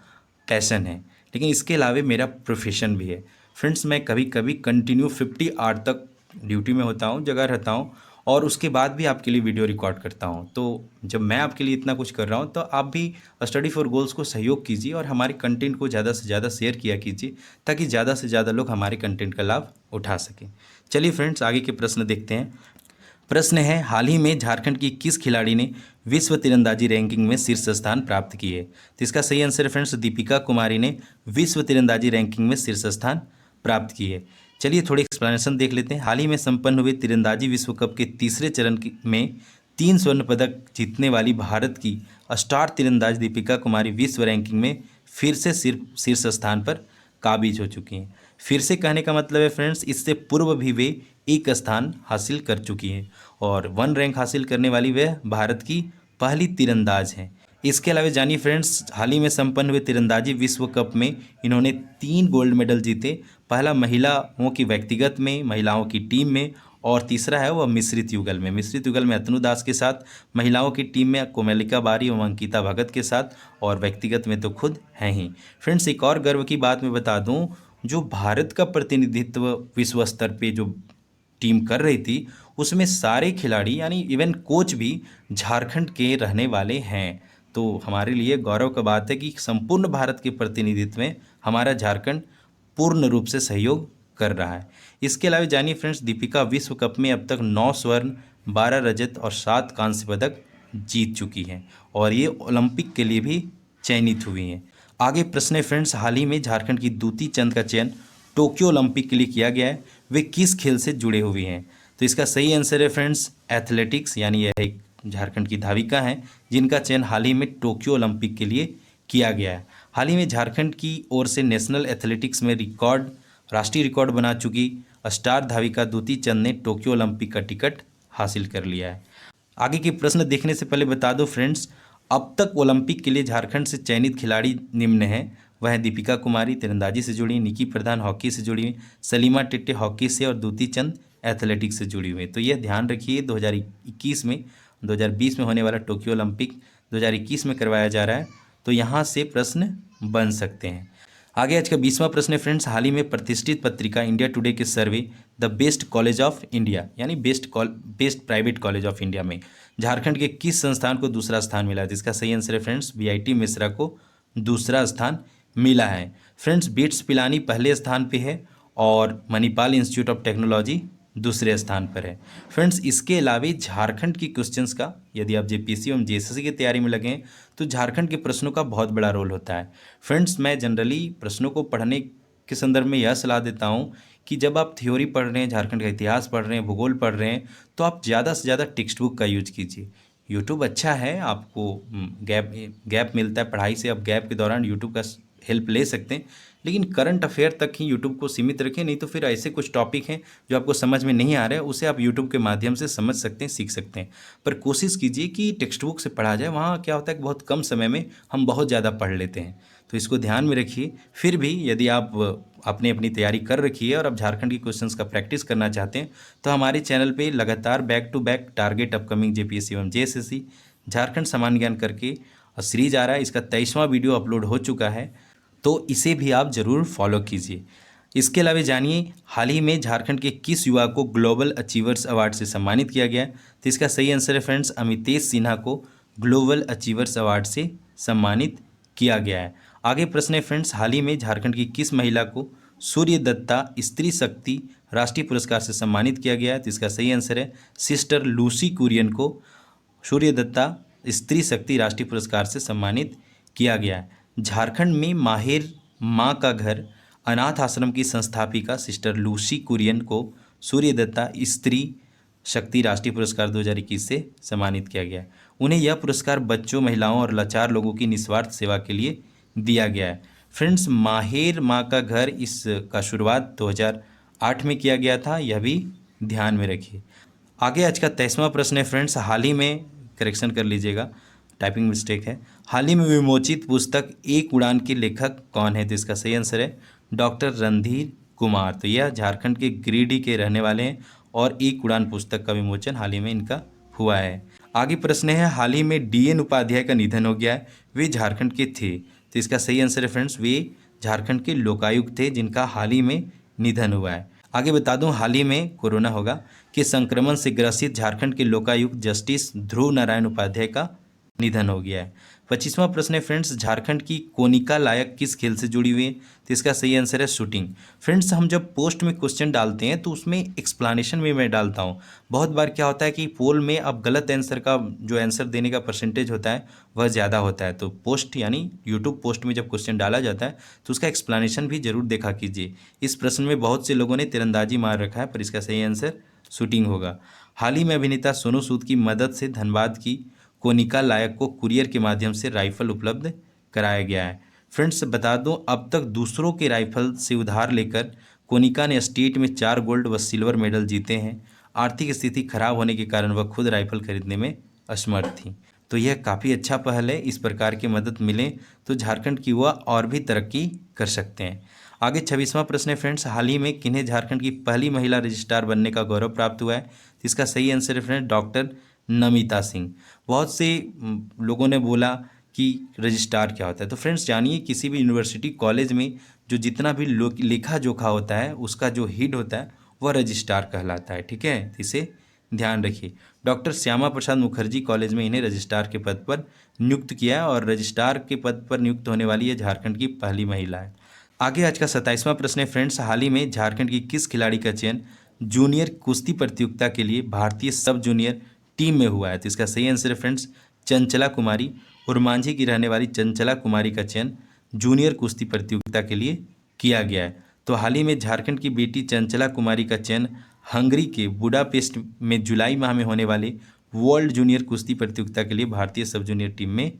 पैशन है, लेकिन इसके अलावा मेरा प्रोफेशन भी है। फ्रेंड्स, मैं कभी कभी कंटिन्यू 50 आवर तक ड्यूटी में होता हूँ, जगह रहता हूँ, और उसके बाद भी आपके लिए वीडियो रिकॉर्ड करता हूँ। तो जब मैं आपके लिए इतना कुछ कर रहा हूँ तो आप भी स्टडी फॉर गोल्स को सहयोग कीजिए और हमारे कंटेंट को ज़्यादा से ज़्यादा शेयर किया कीजिए, ताकि ज़्यादा से ज़्यादा लोग हमारे कंटेंट का लाभ उठा सकें। चलिए फ्रेंड्स, आगे के प्रश्न देखते हैं। प्रश्न है, हाल ही में झारखंड की किस खिलाड़ी ने विश्व तीरंदाजी रैंकिंग में शीर्ष स्थान प्राप्त किए? तो इसका सही आंसर है फ्रेंड्स दीपिका कुमारी ने विश्व तीरंदाजी रैंकिंग में शीर्ष स्थान प्राप्त की है। चलिए थोड़ी एक्सप्लेनेशन देख लेते हैं। हाल ही में संपन्न हुए तीरंदाजी विश्व कप के तीसरे चरण में 3 स्वर्ण पदक जीतने वाली भारत की स्टार तीरंदाज दीपिका कुमारी विश्व रैंकिंग में फिर से शीर्ष स्थान पर काबिज हो चुकी हैं। फिर से कहने का मतलब है फ्रेंड्स, इससे पूर्व भी वे एक स्थान हासिल कर चुकी हैं और 1 रैंक हासिल करने वाली वे भारत की पहली तीरंदाज हैं। इसके अलावा जानिए फ्रेंड्स, हाल ही में संपन्न हुए तीरंदाजी विश्व कप में इन्होंने 3 गोल्ड मेडल जीते। पहला महिलाओं की व्यक्तिगत में, महिलाओं की टीम में, और तीसरा है वह मिश्रित युगल में। मिश्रित युगल में अतनु दास के साथ, महिलाओं की टीम में कोमलिका बारी एवं अंकिता भगत के साथ, और व्यक्तिगत में तो खुद हैं ही। फ्रेंड्स, एक और गर्व की बात मैं बता दूं, जो भारत का प्रतिनिधित्व विश्व स्तर पे जो टीम कर रही थी उसमें सारे खिलाड़ी यानी इवन कोच भी झारखंड के रहने वाले हैं। तो हमारे लिए गौरव का बात है कि संपूर्ण भारत के प्रतिनिधित्व में हमारा झारखंड पूर्ण रूप से सहयोग कर रहा है। इसके अलावा जानिए फ्रेंड्स, दीपिका विश्व कप में अब तक 9 स्वर्ण, 12 रजत और 7 कांस्य पदक जीत चुकी हैं और ये ओलंपिक के लिए भी चयनित हुई हैं। आगे प्रश्न है फ्रेंड्स, हाल ही में झारखंड की दूती चंद का चयन टोक्यो ओलंपिक के लिए किया गया है। वे किस खेल से जुड़े हुए हैं? तो इसका सही आंसर है फ्रेंड्स एथलेटिक्स, यानी यह एक झारखंड की धाविका हैं जिनका चयन हाल ही में टोक्यो ओलंपिक के लिए किया गया है। हाल ही में झारखंड की ओर से नेशनल एथलेटिक्स में राष्ट्रीय रिकॉर्ड बना चुकी स्टार धाविका दूती चंद ने टोक्यो ओलंपिक का टिकट हासिल कर लिया है। आगे के प्रश्न देखने से पहले बता दो फ्रेंड्स, अब तक ओलंपिक के लिए झारखंड से चयनित खिलाड़ी निम्न हैं। वह दीपिका कुमारी तीरंदाजी से जुड़ी, निकी प्रधान हॉकी से जुड़ी हुई, सलीमा टिट्टे हॉकी से और दूती चंद एथलेटिक्स से जुड़ी हुई। तो यह ध्यान रखिए, 2020 में होने वाला टोक्यो ओलंपिक 2021 में करवाया जा रहा है, तो यहाँ से प्रश्न बन सकते हैं। आगे आज का 20वां प्रश्न है फ्रेंड्स, हाल ही में प्रतिष्ठित पत्रिका इंडिया टुडे के survey the best college of India यानी best private college of India में झारखंड के किस संस्थान को दूसरा स्थान मिला है? जिसका सही आंसर है फ्रेंड्स बीआईटी मिश्रा को दूसरा स्थान मिला है। फ्रेंड्स, बिट्स पिलानी पहले स्थान पे है और मणिपाल इंस्टीट्यूट ऑफ टेक्नोलॉजी दूसरे स्थान पर है। फ्रेंड्स, इसके अलावा झारखंड की क्वेश्चंस का, यदि आप जेपीएससी एवं जेएसएससी की तैयारी में लगे तो झारखंड के प्रश्नों का बहुत बड़ा रोल होता है। फ्रेंड्स, मैं जनरली प्रश्नों को पढ़ने के संदर्भ में यह सलाह देता हूँ कि जब आप थ्योरी पढ़ रहे हैं, झारखंड का इतिहास पढ़ रहे हैं, भूगोल पढ़ रहे हैं, तो आप ज़्यादा से ज़्यादा टेक्स्ट बुक का यूज कीजिए। यूट्यूब अच्छा है, आपको गैप मिलता है पढ़ाई से, आप गैप के दौरान यूट्यूब का हेल्प ले सकते हैं, लेकिन करंट अफेयर तक ही यूट्यूब को सीमित रखें। नहीं तो फिर ऐसे कुछ टॉपिक हैं जो आपको समझ में नहीं आ रहे हैं, उसे आप यूट्यूब के माध्यम से समझ सकते हैं, सीख सकते हैं। पर कोशिश कीजिए कि टेक्स्ट बुक से पढ़ा जाए। वहाँ क्या होता है कि बहुत कम समय में हम बहुत ज़्यादा पढ़ लेते हैं, तो इसको ध्यान में रखिए। फिर भी यदि आप अपनी तैयारी कर रखी है और आप झारखंड की क्वेश्चंस का प्रैक्टिस करना चाहते हैं तो हमारे चैनल पे लगातार back to back target upcoming JPSC एवं जेएसएससी झारखंड सामान्य ज्ञान करके सीरीज आ रहा है। इसका 23वां वीडियो अपलोड हो चुका है, तो इसे भी आप ज़रूर फॉलो कीजिए। इसके अलावा जानिए, हाल ही में झारखंड के किस युवा को ग्लोबल अचीवर्स अवार्ड से सम्मानित किया गया है? तो इसका सही आंसर है फ्रेंड्स अमितेश सिन्हा को ग्लोबल अचीवर्स अवार्ड से सम्मानित किया गया है। आगे प्रश्न है फ्रेंड्स, हाल ही में झारखंड की किस महिला को सूर्य दत्ता स्त्री शक्ति राष्ट्रीय पुरस्कार से सम्मानित किया गया है? तो इसका सही आंसर है सिस्टर लूसी कुरियन को सूर्य दत्ता स्त्री शक्ति राष्ट्रीय पुरस्कार से सम्मानित किया गया है। झारखंड में माहिर माँ का घर अनाथ आश्रम की संस्थापिका सिस्टर लूसी कुरियन को सूर्य दत्ता स्त्री शक्ति राष्ट्रीय पुरस्कार 2021 से सम्मानित किया गया है। उन्हें यह पुरस्कार बच्चों, महिलाओं और लाचार लोगों की निस्वार्थ सेवा के लिए दिया गया है। फ्रेंड्स, माहिर माँ का घर इसका शुरुआत 2008 में किया गया था, यह भी ध्यान में रखिए। आगे आज का 23वां प्रश्न है फ्रेंड्स, हाल ही में, करेक्शन कर लीजिएगा, टाइपिंग मिस्टेक है, हाल ही में विमोचित पुस्तक एक उड़ान के लेखक कौन है? तो इसका सही आंसर है डॉक्टर रणधीर कुमार। तो यह झारखंड के गिरिडीह के रहने वाले हैं और एक उड़ान पुस्तक का विमोचन हाल ही में इनका हुआ है। आगे प्रश्न है, हाल ही में डीएन उपाध्याय का निधन हो गया है, वे झारखंड के थे? तो इसका सही आंसर है फ्रेंड्स वे झारखंड के लोकायुक्त थे जिनका हाल ही में निधन हुआ है। आगे बता दूं, हाल ही में कोरोना होगा कि संक्रमण से ग्रसित झारखंड के लोकायुक्त जस्टिस ध्रुव नारायण उपाध्याय का निधन हो गया है। 25वां प्रश्न है फ्रेंड्स, झारखंड की कोनिका लायक किस खेल से जुड़ी हुई है? तो इसका सही आंसर है शूटिंग। फ्रेंड्स, हम जब पोस्ट में क्वेश्चन डालते हैं तो उसमें एक्सप्लेनेशन में मैं डालता हूँ। बहुत बार क्या होता है कि पोल में अब गलत आंसर का जो आंसर देने का परसेंटेज होता है वह ज़्यादा होता है, तो पोस्ट यानी यूट्यूब पोस्ट में जब क्वेश्चन डाला जाता है तो उसका एक्सप्लेनेशन भी जरूर देखा कीजिए। इस प्रश्न में बहुत से लोगों ने तीरंदाजी मार रखा है, पर इसका सही आंसर शूटिंग होगा। हाल ही में अभिनेता सोनू सूद की मदद से धनबाद की कोनिका लायक को कुरियर के माध्यम से राइफल उपलब्ध कराया गया है। फ्रेंड्स, बता दूं, अब तक दूसरों के राइफल से उधार लेकर कोनिका ने स्टेट में 4 गोल्ड व सिल्वर मेडल जीते हैं। आर्थिक स्थिति खराब होने के कारण वह खुद राइफल खरीदने में असमर्थ थी। तो यह काफ़ी अच्छा पहल है। इस प्रकार की मदद मिले तो झारखंड की युवा और भी तरक्की कर सकते हैं। आगे 26वां प्रश्न है फ्रेंड्स, हाल ही में किन्हें झारखंड की पहली महिला रजिस्ट्रार बनने का गौरव प्राप्त हुआ है? तो इसका सही आंसर है फ्रेंड्स डॉक्टर नमिता सिंह। बहुत से लोगों ने बोला कि रजिस्ट्रार क्या होता है, तो फ्रेंड्स जानिए, किसी भी यूनिवर्सिटी कॉलेज में जो जितना भी लेखा जोखा होता है उसका जो हेड होता है वह रजिस्ट्रार कहलाता है। ठीक है, इसे ध्यान रखिए। डॉक्टर श्यामा प्रसाद मुखर्जी कॉलेज में इन्हें रजिस्ट्रार के पद पर नियुक्त किया है और रजिस्ट्रार के पद पर नियुक्त होने वाली ये झारखंड की पहली महिला है। आगे आज का 27वां प्रश्न है फ्रेंड्स, हाल ही में झारखंड की किस खिलाड़ी का चयन जूनियर कुश्ती प्रतियोगिता के लिए भारतीय सब जूनियर टीम में हुआ है? तो इसका सही आंसर है फ्रेंड्स चंचला कुमारी। उरमांझी की रहने वाली चंचला कुमारी का चयन जूनियर कुश्ती प्रतियोगिता के लिए किया गया है। तो हाल ही में झारखंड की बेटी चंचला कुमारी का चयन हंगरी के बुडापेस्ट में जुलाई माह में होने वाले वर्ल्ड जूनियर कुश्ती प्रतियोगिता के लिए भारतीय सब जूनियर टीम में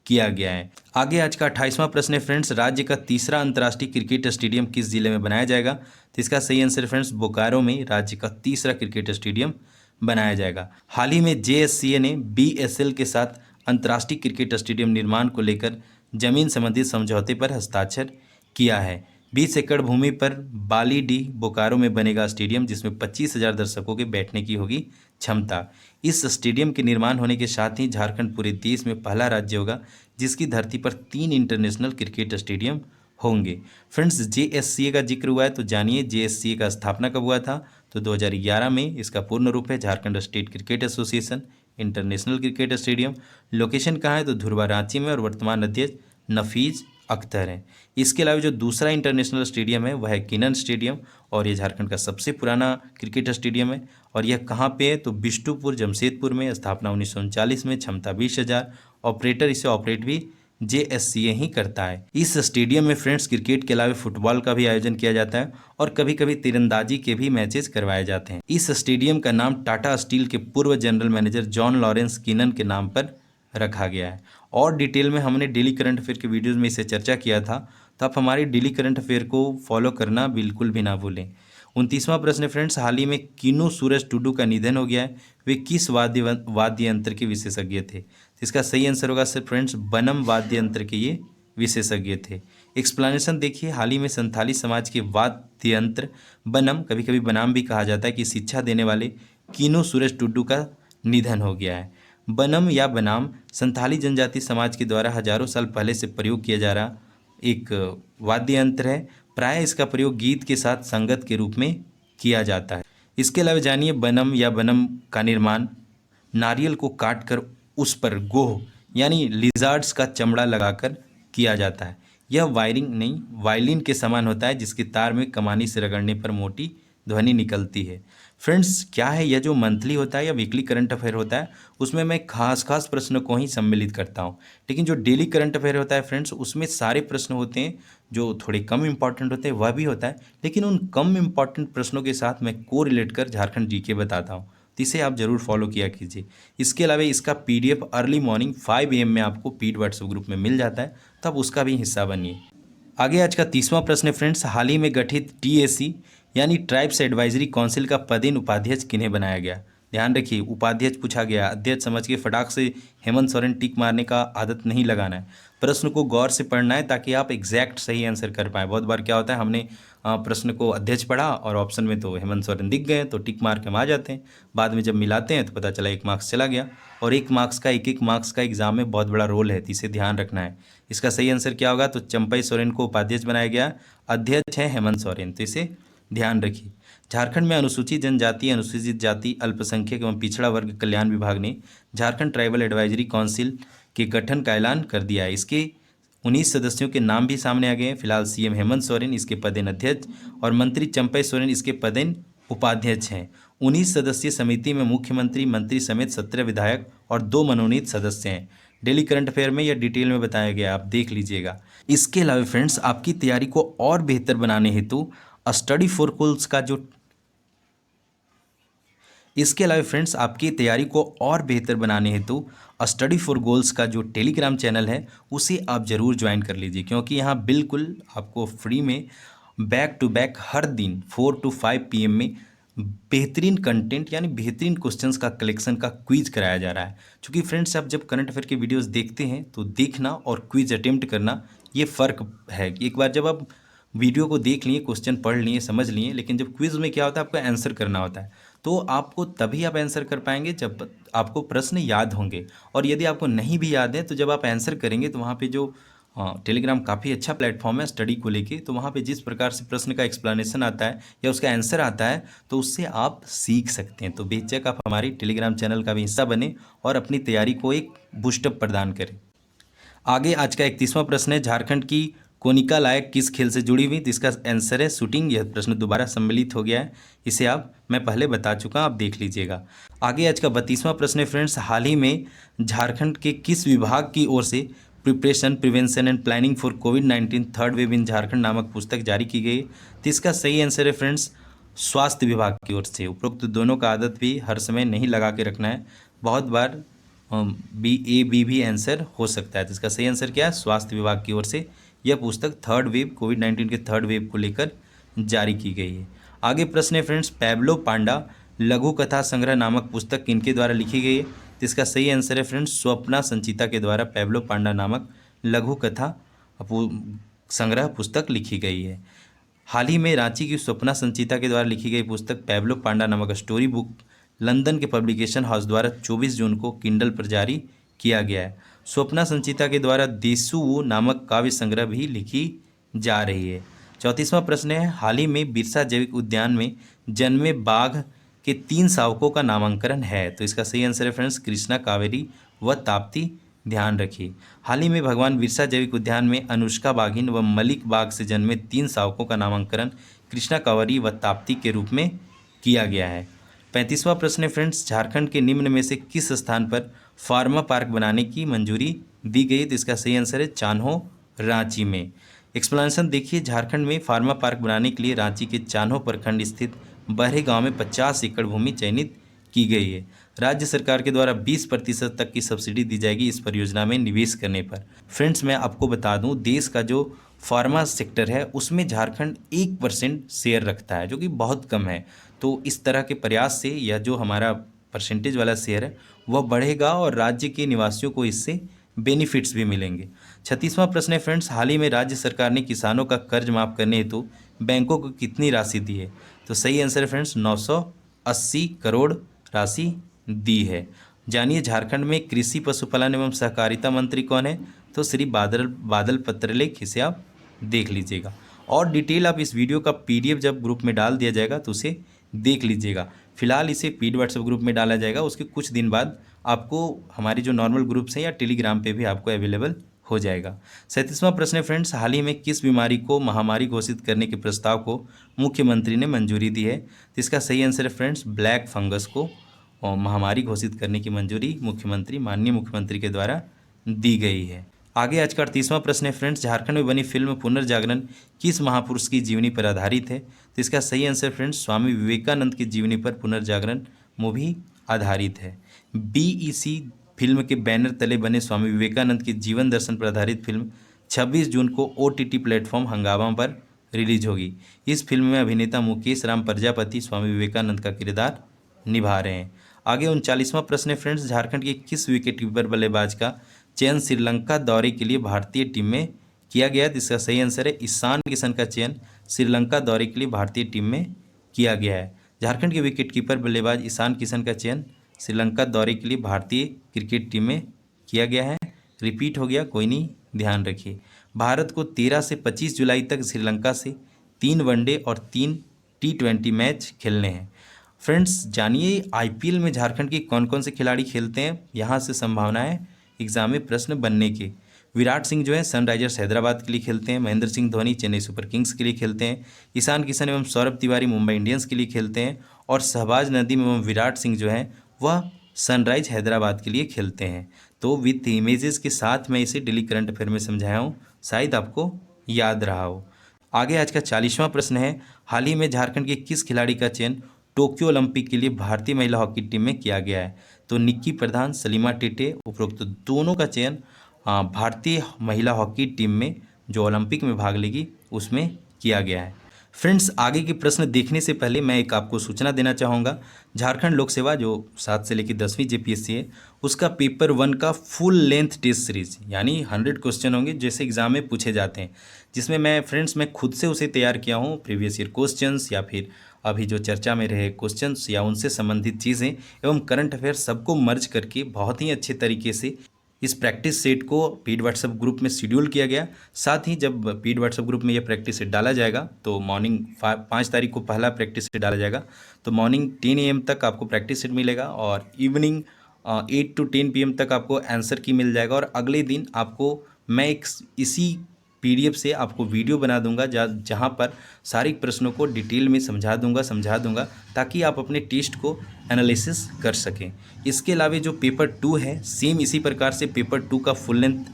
किया गया है। आगे आज का 28वां प्रश्न है फ्रेंड्स, राज्य का तीसरा अंतर्राष्ट्रीय क्रिकेट स्टेडियम किस जिले में बनाया जाएगा? तो इसका सही आंसर फ्रेंड्स बोकारो में राज्य का तीसरा क्रिकेट स्टेडियम बनाया जाएगा। हाल ही में जेएससीए ने बीएसएल के साथ अंतर्राष्ट्रीय क्रिकेट स्टेडियम निर्माण को लेकर जमीन संबंधी समझौते पर हस्ताक्षर किया है। 20 एकड़ भूमि पर बालीडी बोकारो में बनेगा स्टेडियम, जिसमें 25,000 दर्शकों के बैठने की होगी क्षमता। इस स्टेडियम के निर्माण होने के साथ ही झारखंड पूरे देश में पहला राज्य होगा जिसकी धरती पर 3 इंटरनेशनल क्रिकेट स्टेडियम होंगे। फ्रेंड्स, जेएससीए का जिक्र हुआ है तो जानिए जेएससीए का स्थापना कब हुआ था? तो 2011 में। इसका पूर्ण रूप है Jharkhand state cricket association international cricket stadium. Location कहाँ है? तो धुरवा रांची में, और वर्तमान अध्यक्ष नफीज अख्तर हैं। इसके अलावा जो दूसरा इंटरनेशनल स्टेडियम है वह है किनन स्टेडियम, और ये झारखंड का सबसे पुराना क्रिकेट स्टेडियम है। और यह कहाँ पे है? तो बिष्टुपुर जमशेदपुर में। स्थापना 1939 में। क्षमता 20,000। ऑपरेटर इसे ऑपरेट भी जेएससीए ही करता है। इस स्टेडियम में फ्रेंड्स क्रिकेट के अलावा फुटबॉल का भी आयोजन किया जाता है और कभी कभी तीरंदाजी के भी मैचेस करवाए जाते हैं। इस स्टेडियम का नाम टाटा स्टील के पूर्व जनरल मैनेजर जॉन लॉरेंस किनन के नाम पर रखा गया है। और डिटेल में हमने डेली करंट अफेयर के वीडियोज़ में इसे चर्चा किया था, तो आप हमारी डेली करंट अफेयर को फॉलो करना बिल्कुल भी ना भूलें। 29वां प्रश्न फ्रेंड्स, हाल ही में किनू सूरज टुडू का निधन हो गया है। वे किस वाद्य यंत्र के विशेषज्ञ थे? तो इसका सही आंसर होगा सर फ्रेंड्स बनम वाद्य यंत्र के ये विशेषज्ञ थे। एक्सप्लेनेशन देखिए, हाल ही में संथाली समाज के वाद्य यंत्र बनम, कभी कभी बनाम भी कहा जाता है, कि शिक्षा देने वाले किनू सूरज टुडू का निधन हो गया है। बनम या बनाम संथाली जनजाति समाज के द्वारा हजारों साल पहले से प्रयोग किया जा रहा एक वाद्य यंत्र है। प्राय इसका प्रयोग गीत के साथ संगत के रूप में किया जाता है। इसके अलावा जानिए बनम या बनम का निर्माण नारियल को काटकर उस पर गोह यानी लिजार्ड्स का चमड़ा लगाकर किया जाता है। यह वायलिन के समान होता है, जिसके तार में कमानी से रगड़ने पर मोटी ध्वनि निकलती है। फ्रेंड्स, क्या है, यह जो मंथली होता है या वीकली करंट अफेयर होता है उसमें मैं खास प्रश्नों को ही सम्मिलित करता हूं, लेकिन जो डेली करंट अफेयर होता है फ्रेंड्स उसमें सारे प्रश्न होते हैं जो थोड़े कम इंपॉर्टेंट होते हैं, वह भी होता है, लेकिन उन कम इंपॉर्टेंट प्रश्नों के साथ मैं को रिलेट कर झारखंड जीके बताता हूँ, तो इसे आप जरूर फॉलो किया कीजिए। इसके अलावा इसका पीडीएफ अर्ली मॉर्निंग 5 AM में आपको पीड व्हाट्सएप ग्रुप में मिल जाता है, तो आप उसका भी हिस्सा बनिए। आगे आज का 30वां प्रश्न है फ्रेंड्स, हाल ही में गठित टीएसी यानी ट्राइब्स एडवाइजरी काउंसिल का पदेन उपाध्यक्ष किन्हें बनाया गया? ध्यान रखिए, उपाध्यक्ष पूछा गया, अध्यक्ष समझ के फटाक से हेमंत सोरेन टिक मारने का आदत नहीं लगाना है। प्रश्न को गौर से पढ़ना है ताकि आप एग्जैक्ट सही आंसर कर पाए। बहुत बार क्या होता है, हमने प्रश्न को अध्यक्ष पढ़ा और ऑप्शन में तो हेमंत सोरेन दिख गए तो टिक मार के हम आ जाते हैं, बाद में जब मिलाते हैं तो पता चला 1 मार्क्स चला गया। और 1 मार्क्स का 1 मार्क्स का एग्जाम में बहुत बड़ा रोल है, तो इसे ध्यान रखना है। इसका सही आंसर क्या होगा? तो चंपई सोरेन को उपाध्यक्ष बनाया गया, अध्यक्ष है हेमंत सोरेन, तो इसे ध्यान रखिए। झारखंड में अनुसूचित जनजाति, अनुसूचित जाति, अल्पसंख्यक एवं पिछड़ा वर्ग कल्याण विभाग ने झारखंड ट्राइबल एडवाइजरी काउंसिल के गठन का ऐलान कर दिया है। इसके 19 सदस्यों के नाम भी सामने आ गए हैं। फिलहाल सीएम हेमंत सोरेन इसके पदेन अध्यक्ष और मंत्री चंपई सोरेन इसके पदेन उपाध्यक्ष हैं। 19 सदस्यीय समिति में मुख्यमंत्री, मंत्री समेत 17 विधायक और 2 मनोनीत सदस्य हैं। डेली करंट अफेयर में या डिटेल में बताया गया, आप देख लीजिएगा। इसके अलावा फ्रेंड्स, आपकी तैयारी को और बेहतर बनाने हेतु स्टडी फॉर गोल्स का जो इसके अलावा फ्रेंड्स, आपकी तैयारी को और बेहतर बनाने हेतु स्टडी फॉर गोल्स का जो टेलीग्राम चैनल है उसे आप ज़रूर ज्वाइन कर लीजिए, क्योंकि यहाँ बिल्कुल आपको फ्री में बैक टू बैक हर दिन 4 to 5 PM में बेहतरीन कंटेंट यानी बेहतरीन क्वेश्चंस का कलेक्शन का क्विज कराया जा रहा है। क्योंकि फ्रेंड्स, आप जब करंट अफेयर के वीडियोस देखते हैं तो देखना और क्विज अटेम्प्ट करना ये फ़र्क है। एक बार जब आप वीडियो को देख लिए, क्वेश्चन पढ़ लिए, समझ लिए, लेकिन जब क्विज में क्या होता है, आपको आंसर करना होता है। तो आपको तभी आप आंसर कर पाएंगे जब आपको प्रश्न याद होंगे। और यदि आपको नहीं भी याद है तो जब आप आंसर करेंगे तो वहाँ पे जो टेलीग्राम काफ़ी अच्छा प्लेटफॉर्म है स्टडी को लेके, तो वहाँ पे जिस प्रकार से प्रश्न का एक्सप्लेनेशन आता है या उसका आंसर आता है तो उससे आप सीख सकते हैं। तो बेशक आप हमारी टेलीग्राम चैनल का भी हिस्सा बने और अपनी तैयारी को एक बूस्टअप प्रदान करें। आगे आज का 31वां प्रश्न है, झारखंड की कोनिका लायक किस खेल से जुड़ी हुई? तो इसका आंसर है शूटिंग। यह प्रश्न दोबारा सम्मिलित हो गया है, इसे मैं पहले बता चुका, आप देख लीजिएगा। आगे आज का 32वां प्रश्न है फ्रेंड्स, हाल ही में झारखंड के किस विभाग की ओर से preparation, prevention and planning for covid third wave in Jharkhand नामक पुस्तक जारी की गई? तो इसका सही आंसर है फ्रेंड्स स्वास्थ्य विभाग की ओर से। उपरोक्त दोनों का आदत भी हर समय नहीं लगा के रखना है, बहुत बार बी भी आंसर हो सकता है। तो इसका सही आंसर क्या है? स्वास्थ्य विभाग की ओर से यह पुस्तक थर्ड वेव, कोविड-19 के थर्ड वेव को लेकर जारी की गई है। आगे प्रश्न है फ्रेंड्स, पैब्लो पांडा लघु कथा संग्रह नामक पुस्तक किनके द्वारा लिखी गई है? तो इसका सही आंसर है फ्रेंड्स स्वप्ना संचिता के द्वारा पैब्लो पांडा नामक लघु कथा संग्रह पुस्तक लिखी गई है। हाल ही में रांची की स्वप्ना संचिता के द्वारा लिखी गई पुस्तक पैब्लो पांडा नामक स्टोरी बुक लंदन के पब्लिकेशन हाउस द्वारा 24 जून को किंडल पर जारी किया गया है। स्वप्ना संचिता के द्वारा देसू नामक काव्य संग्रह भी लिखी जा रही है। 34वां प्रश्न है, हाल ही में बिरसा जैविक उद्यान में जन्मे बाघ के 3 शावकों का नामांकन है? तो इसका सही आंसर है फ्रेंड्स कृष्णा, कावेरी व ताप्ती। ध्यान रखिए, हाल ही में भगवान बिरसा जैविक उद्यान में अनुष्का बाघिन व मलिक बाघ से जन्मे 3 शावकों का नामांकन कृष्णा, कावेरी व ताप्ती के रूप में किया गया है। 35वां प्रश्न है फ्रेंड्स, झारखंड के निम्न में से किस स्थान पर फार्मा पार्क बनाने की मंजूरी दी गई? तो इसका सही आंसर है चान्हो, रांची में। एक्सप्लेनेशन देखिए, झारखंड में फार्मा पार्क बनाने के लिए रांची के चान्हो प्रखंड स्थित बरहे गांव में 50 एकड़ भूमि चयनित की गई है। राज्य सरकार के द्वारा 20% तक की सब्सिडी दी जाएगी इस परियोजना में निवेश करने पर। फ्रेंड्स, मैं आपको बता दूं, देश का जो फार्मा सेक्टर है उसमें झारखंड 1% शेयर रखता है, जो कि बहुत कम है। तो इस तरह के प्रयास से यह जो हमारा परसेंटेज वाला शेयर है वह बढ़ेगा और राज्य के निवासियों को इससे बेनिफिट्स भी मिलेंगे। 36वां प्रश्न है फ्रेंड्स, हाल ही में राज्य सरकार ने किसानों का कर्ज माफ करने हेतु बैंकों को कितनी राशि दी है? तो सही आंसर है फ्रेंड्स 980 करोड़ राशि दी है। जानिए झारखंड में कृषि, पशुपालन एवं सहकारिता मंत्री कौन है? तो श्री बादल पत्रलेख, इसे आप देख लीजिएगा। और डिटेल आप इस वीडियो का PDF जब ग्रुप में डाल दिया जाएगा तो उसे देख लीजिएगा। फिलहाल इसे पेड व्हाट्सएप ग्रुप में डाला जाएगा, उसके कुछ दिन बाद आपको हमारी जो नॉर्मल ग्रुप्स हैं या टेलीग्राम पे भी आपको अवेलेबल हो जाएगा। 37वां प्रश्न है फ्रेंड्स, हाल ही में किस बीमारी को महामारी घोषित करने के प्रस्ताव को मुख्यमंत्री ने मंजूरी दी है? तो इसका सही आंसर है फ्रेंड्स ब्लैक फंगस को महामारी घोषित करने की मंजूरी माननीय मुख्यमंत्री के द्वारा दी गई है। आगे आज का 38वां प्रश्न है फ्रेंड्स, झारखंड में बनी फिल्म पुनर्जागरण किस महापुरुष की जीवनी पर आधारित है? तो इसका सही आंसर फ्रेंड्स स्वामी विवेकानंद की जीवनी पर पुनर्जागरण मूवी आधारित है। BEC फिल्म के बैनर तले बने स्वामी विवेकानंद के जीवन दर्शन पर आधारित फिल्म 26 जून को OTT प्लेटफॉर्म हंगामा पर रिलीज होगी। इस फिल्म में अभिनेता मुकेश राम प्रजापति स्वामी विवेकानंद का किरदार निभा रहे हैं। आगे 39वां प्रश्न है फ्रेंड्स, झारखंड के किस विकेट कीपर बल्लेबाज का चयन श्रीलंका दौरे के लिए भारतीय टीम में किया गया? इसका सही आंसर है ईशान किशन का चयन श्रीलंका दौरे के लिए भारतीय टीम में किया गया है। झारखंड के विकेटकीपर बल्लेबाज ईशान किशन का चयन श्रीलंका दौरे के लिए भारतीय क्रिकेट टीम में किया गया है। रिपीट हो गया, कोई नहीं, ध्यान रखिए। भारत को 13 से 25 जुलाई तक श्रीलंका से 3 वनडे और 3 T20 मैच खेलने हैं। फ्रेंड्स, जानिए IPL में झारखंड के कौन कौन से खिलाड़ी खेलते हैं, यहाँ से संभावनाएं एग्जाम में प्रश्न बनने के। विराट सिंह जो है सनराइजर्स हैदराबाद के लिए खेलते हैं, महेंद्र सिंह धोनी चेन्नई सुपर किंग्स के लिए खेलते हैं, ईशान किशन एवं सौरभ तिवारी मुंबई इंडियंस के लिए खेलते हैं, और शहबाज नदीम एवं विराट सिंह जो है वह सनराइज हैदराबाद के लिए खेलते हैं। तो विथ इमेजेस के साथ मैं इसे डेली करंट अफेयर में समझाया हूँ, शायद आपको याद रहा हो। आगे आज का 40वां प्रश्न है, हाल ही में झारखंड के किस खिलाड़ी का चयन टोक्यो ओलंपिक के लिए भारतीय महिला हॉकी टीम में किया गया है? तो निक्की प्रधान, सलीमा टेटे, उपरोक्त दोनों का चयन भारतीय महिला हॉकी टीम में जो ओलंपिक में भाग लेगी उसमें किया गया है। फ्रेंड्स, आगे के प्रश्न देखने से पहले मैं एक आपको सूचना देना चाहूँगा। झारखंड लोक सेवा जो 7 से लेकर 10वीं जेपीएससी है, उसका पेपर 1 का फुल लेंथ टेस्ट सीरीज यानी 100 क्वेश्चन होंगे जैसे एग्जाम में पूछे जाते हैं, जिसमें मैं खुद से उसे तैयार किया हूँ। प्रीवियस ईयर क्वेश्चंस या फिर अभी जो चर्चा में रहे क्वेश्चंस या उनसे संबंधित चीज़ें एवं करंट अफेयर सबको मर्ज करके बहुत ही अच्छे तरीके से इस प्रैक्टिस सेट को पेड व्हाट्सएप ग्रुप में शेड्यूल किया गया। साथ ही जब पेड व्हाट्सएप ग्रुप में यह प्रैक्टिस सेट डाला जाएगा तो मॉर्निंग 5 तारीख को पहला प्रैक्टिस सेट डाला जाएगा, तो मॉर्निंग 10 AM तक आपको प्रैक्टिस सेट मिलेगा और इवनिंग 8 to 10 PM तक आपको आंसर की मिल जाएगा। और अगले दिन आपको मैं एक इसी PDF से आपको वीडियो बना दूंगा जहाँ पर सारे प्रश्नों को डिटेल में समझा दूंगा ताकि आप अपने टेस्ट को एनालिसिस कर सकें। इसके अलावा जो पेपर 2 है, सेम इसी प्रकार से पेपर 2 का फुल लेंथ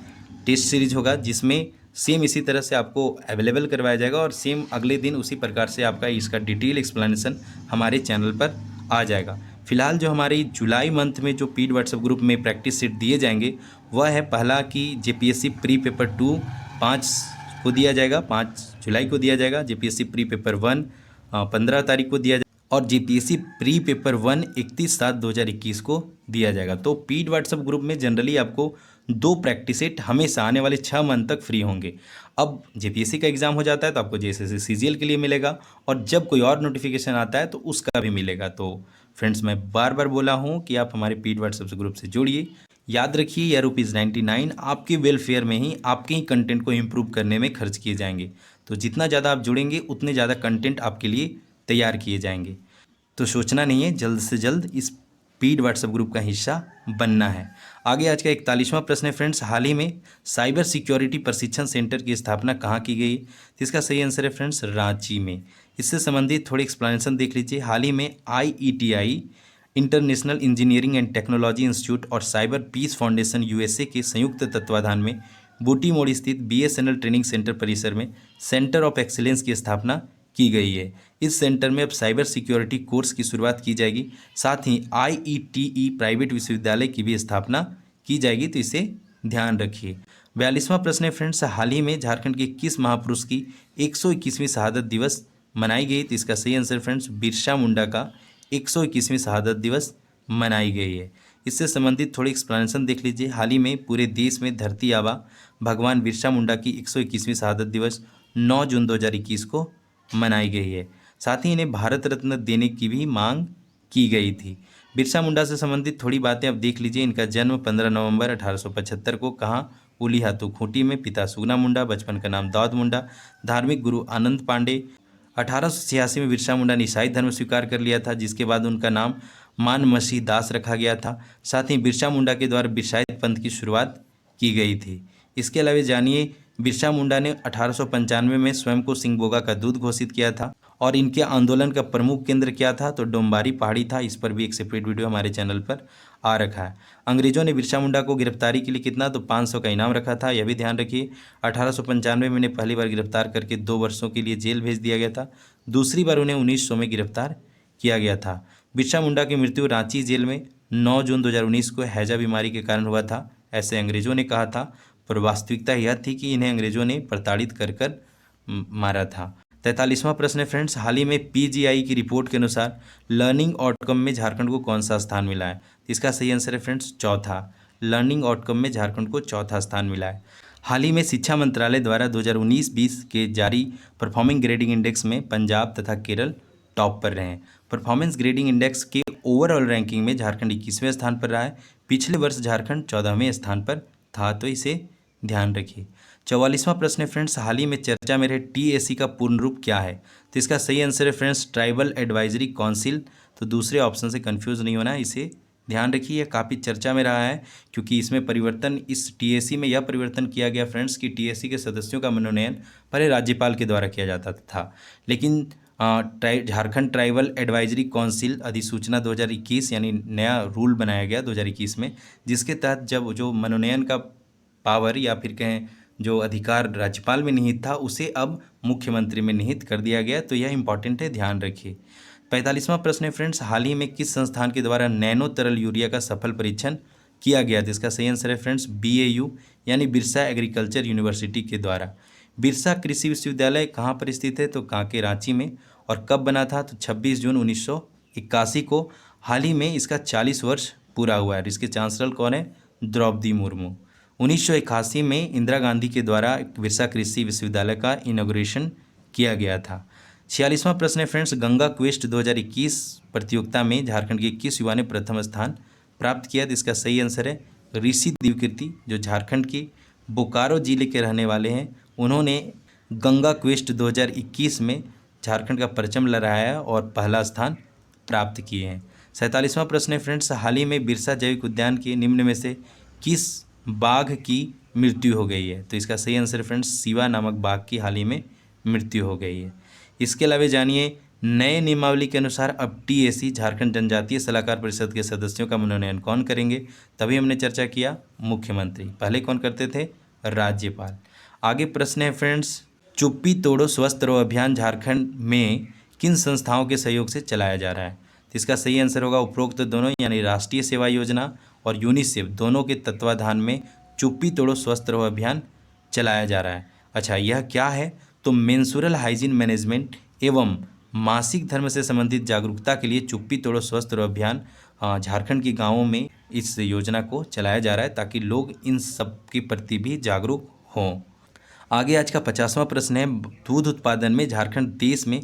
टेस्ट सीरीज होगा, जिसमें सेम इसी तरह से आपको अवेलेबल करवाया जाएगा और सेम अगले दिन उसी प्रकार से आपका इसका डिटेल एक्सप्लेनेशन हमारे चैनल पर आ जाएगा। फिलहाल जो हमारी जुलाई मंथ में जो पेड व्हाट्सएप ग्रुप में प्रैक्टिस सेट दिए जाएंगे वह है पहला कि जेपीएससी प्री पेपर 2 5 को दिया जाएगा, 5 जुलाई को दिया जाएगा। जेपीएससी प्री पेपर 1 15 तारीख को दिया जाएगा और जेपीएससी प्री पेपर 1 31/7/2021 को दिया जाएगा। तो पेड व्हाट्सएप ग्रुप में जनरली आपको 2 प्रैक्टिस सेट हमेशा आने वाले 6 मंथ तक फ्री होंगे। अब जेपीएससी का एग्जाम हो जाता है तो आपको जैसे सीजीएल के लिए मिलेगा और जब कोई और नोटिफिकेशन आता है तो उसका भी मिलेगा। तो फ्रेंड्स, मैं बार बार बोला हूँ कि आप हमारे पेड व्हाट्सएप ग्रुप से जुड़िए। याद रखिए यह ₹99 आपके वेलफेयर में ही, आपके ही कंटेंट को इम्प्रूव करने में खर्च किए जाएंगे। तो जितना ज़्यादा आप जुड़ेंगे उतने ज़्यादा कंटेंट आपके लिए तैयार किए जाएंगे। तो सोचना नहीं है, जल्द से जल्द इस पेड व्हाट्सएप ग्रुप का हिस्सा बनना है। आगे आज का 41वां प्रश्न है फ्रेंड्स, हाल ही में साइबर सिक्योरिटी प्रशिक्षण सेंटर की स्थापना कहाँ की गई? तो इसका सही आंसर है फ्रेंड्स रांची में। इससे संबंधित थोड़ी एक्सप्लेनेशन देख लीजिए। हाल ही में IETI international engineering and technology institute और साइबर पीस फाउंडेशन USA के संयुक्त तत्वाधान में बूटी मोड़ स्थित BSNL ट्रेनिंग सेंटर परिसर में सेंटर ऑफ एक्सीलेंस की स्थापना की गई है। इस सेंटर में अब साइबर सिक्योरिटी कोर्स की शुरुआत की जाएगी। साथ ही IETE प्राइवेट विश्वविद्यालय की भी स्थापना की जाएगी, तो इसे ध्यान रखिए। 42वां प्रश्न है फ्रेंड्स, हाल ही में झारखंड के किस महापुरुष की 121वीं शहादत दिवस मनाई गई? तो इसका सही आंसर फ्रेंड्स बिरसा मुंडा का 121वीं शहादत दिवस मनाई गई है। इससे संबंधित थोड़ी एक्सप्लेनेशन देख लीजिए। हाल ही में पूरे देश में धरती आबा भगवान बिरसा मुंडा की 121वीं शहादत दिवस 9 जून 2021 को मनाई गई है। साथ ही इन्हें भारत रत्न देने की भी मांग की गई थी। बिरसा मुंडा से संबंधित थोड़ी बातें अब देख लीजिए। इनका जन्म 15 नवंबर 1875 को कहाँ? उली हाथू खूंटी में। पिता सुगना मुंडा, बचपन का नाम दाऊद मुंडा, धार्मिक गुरु आनंद पांडे। 1886 में बिरसा मुंडा ने ईसाई धर्म स्वीकार कर लिया था, जिसके बाद उनका नाम मान मसीह दास रखा गया था। साथ ही बिरसा मुंडा के द्वारा बिरसाइत पंथ की शुरुआत की गई थी। इसके अलावा जानिए, बिरसा मुंडा ने 1895 में स्वयं को सिंगबोगा का दूत घोषित किया था और इनके आंदोलन का प्रमुख केंद्र क्या था? तो डोम्बारी पहाड़ी था। इस पर भी एक सेपरेट वीडियो हमारे चैनल पर आ रखा है। अंग्रेजों ने बिरसा मुंडा को गिरफ्तारी के लिए कितना? तो 500 का इनाम रखा था, यह भी ध्यान रखिए। 1895 में उन्हें पहली बार गिरफ्तार करके 2 वर्षों के लिए जेल भेज दिया गया था। दूसरी बार उन्हें 1900 में गिरफ्तार किया गया था। बिरसा मुंडा की मृत्यु रांची जेल में 9 जून 2019 को हैजा बीमारी के कारण हुआ था, ऐसे अंग्रेजों ने कहा था, पर वास्तविकता यह थी कि इन्हें अंग्रेजों ने प्रताड़ित कर मारा था। 43वां प्रश्न है फ्रेंड्स, हाल ही में PGI की रिपोर्ट के अनुसार लर्निंग आउटकम में झारखंड को कौन सा स्थान मिला है? इसका सही आंसर है फ्रेंड्स चौथा। लर्निंग आउटकम में झारखंड को चौथा स्थान मिला है। हाल ही में शिक्षा मंत्रालय द्वारा 2019-20 के जारी परफॉर्मिंग ग्रेडिंग इंडेक्स में पंजाब तथा केरल टॉप पर रहे हैं। परफॉर्मेंस ग्रेडिंग इंडेक्स के ओवरऑल रैंकिंग में झारखंड 21वें स्थान पर रहा है। पिछले वर्ष झारखंड 14वें स्थान पर था, तो इसे ध्यान रखिए। 44वां प्रश्न है फ्रेंड्स, हाल ही में चर्चा में रहे TAC का पूर्ण रूप क्या है? तो इसका सही आंसर है फ्रेंड्स ट्राइबल एडवाइजरी काउंसिल। तो दूसरे ऑप्शन से कंफ्यूज नहीं होना है, इसे ध्यान रखिए, यह काफ़ी चर्चा में रहा है क्योंकि इसमें परिवर्तन, इस टीएसी में यह परिवर्तन किया गया फ्रेंड्स कि टीएसी के सदस्यों का मनोनयन पहले राज्यपाल के द्वारा किया जाता था, लेकिन झारखंड ट्राइबल एडवाइजरी काउंसिल अधिसूचना 2021 यानी नया रूल बनाया गया 2021 में, जिसके तहत जब जो मनोनयन का पावर या फिर कहें जो अधिकार राज्यपाल में निहित था उसे अब मुख्यमंत्री में निहित कर दिया गया। तो यह इंपॉर्टेंट है, ध्यान रखिए। 45वां प्रश्न है फ्रेंड्स, हाल ही में किस संस्थान के द्वारा नैनो तरल यूरिया का सफल परीक्षण किया गया? तो इसका सही आंसर है फ्रेंड्स BAU यानी बिरसा एग्रीकल्चर यूनिवर्सिटी के द्वारा। बिरसा कृषि विश्वविद्यालय कहाँ पर स्थित है? तो कांके, रांची में। और कब बना था? तो 26 जून 1981 को। हाल ही में इसका 40 वर्ष पूरा हुआ है। इसके चांसलर कौन है? द्रौपदी मुर्मू। 1981 में इंदिरा गांधी के द्वारा बिरसा कृषि विश्वविद्यालय का इनॉग्रेशन किया गया था। 46वां प्रश्न है फ्रेंड्स, गंगा क्वेस्ट 2021 प्रतियोगिता में झारखंड के किस युवा ने प्रथम स्थान प्राप्त किया? तो इसका सही आंसर है ऋषि दिवकीर्ति, जो झारखंड के बोकारो जिले के रहने वाले हैं। उन्होंने गंगा क्वेस्ट 2021 में झारखंड का परचम लहराया और पहला स्थान प्राप्त किए हैं। 47वां प्रश्न है फ्रेंड्स, हाल ही में बिरसा जैविक उद्यान के निम्न में से किस बाघ की मृत्यु हो गई है? तो इसका सही आंसर फ्रेंड्स शिवा नामक बाघ की हाल ही में मृत्यु हो गई है। इसके अलावा जानिए, नए नियमावली के अनुसार अब टीएसी झारखंड जनजातीय सलाहकार परिषद के सदस्यों का मनोनयन कौन करेंगे? तभी हमने चर्चा किया मुख्यमंत्री, पहले कौन करते थे? राज्यपाल। आगे प्रश्न है फ्रेंड्स, चुप्पी तोड़ो स्वस्थ रहो अभियान झारखंड में किन संस्थाओं के सहयोग से चलाया जा रहा है? तो इसका सही आंसर होगा उपरोक्त दोनों, यानी राष्ट्रीय सेवा योजना और यूनिसेफ दोनों के तत्वाधान में चुप्पी तोड़ो स्वस्थ रहो अभियान चलाया जा रहा है। अच्छा, यह क्या है? तो मेंसुरल हाइजीन मैनेजमेंट एवं मासिक धर्म से संबंधित जागरूकता के लिए चुप्पी तोड़ो स्वस्थ रहो अभियान झारखंड के गांवों में इस योजना को चलाया जा रहा है ताकि लोग इन सब के प्रति भी जागरूक हों। आगे आज का 50वां प्रश्न है, दूध उत्पादन में झारखंड देश में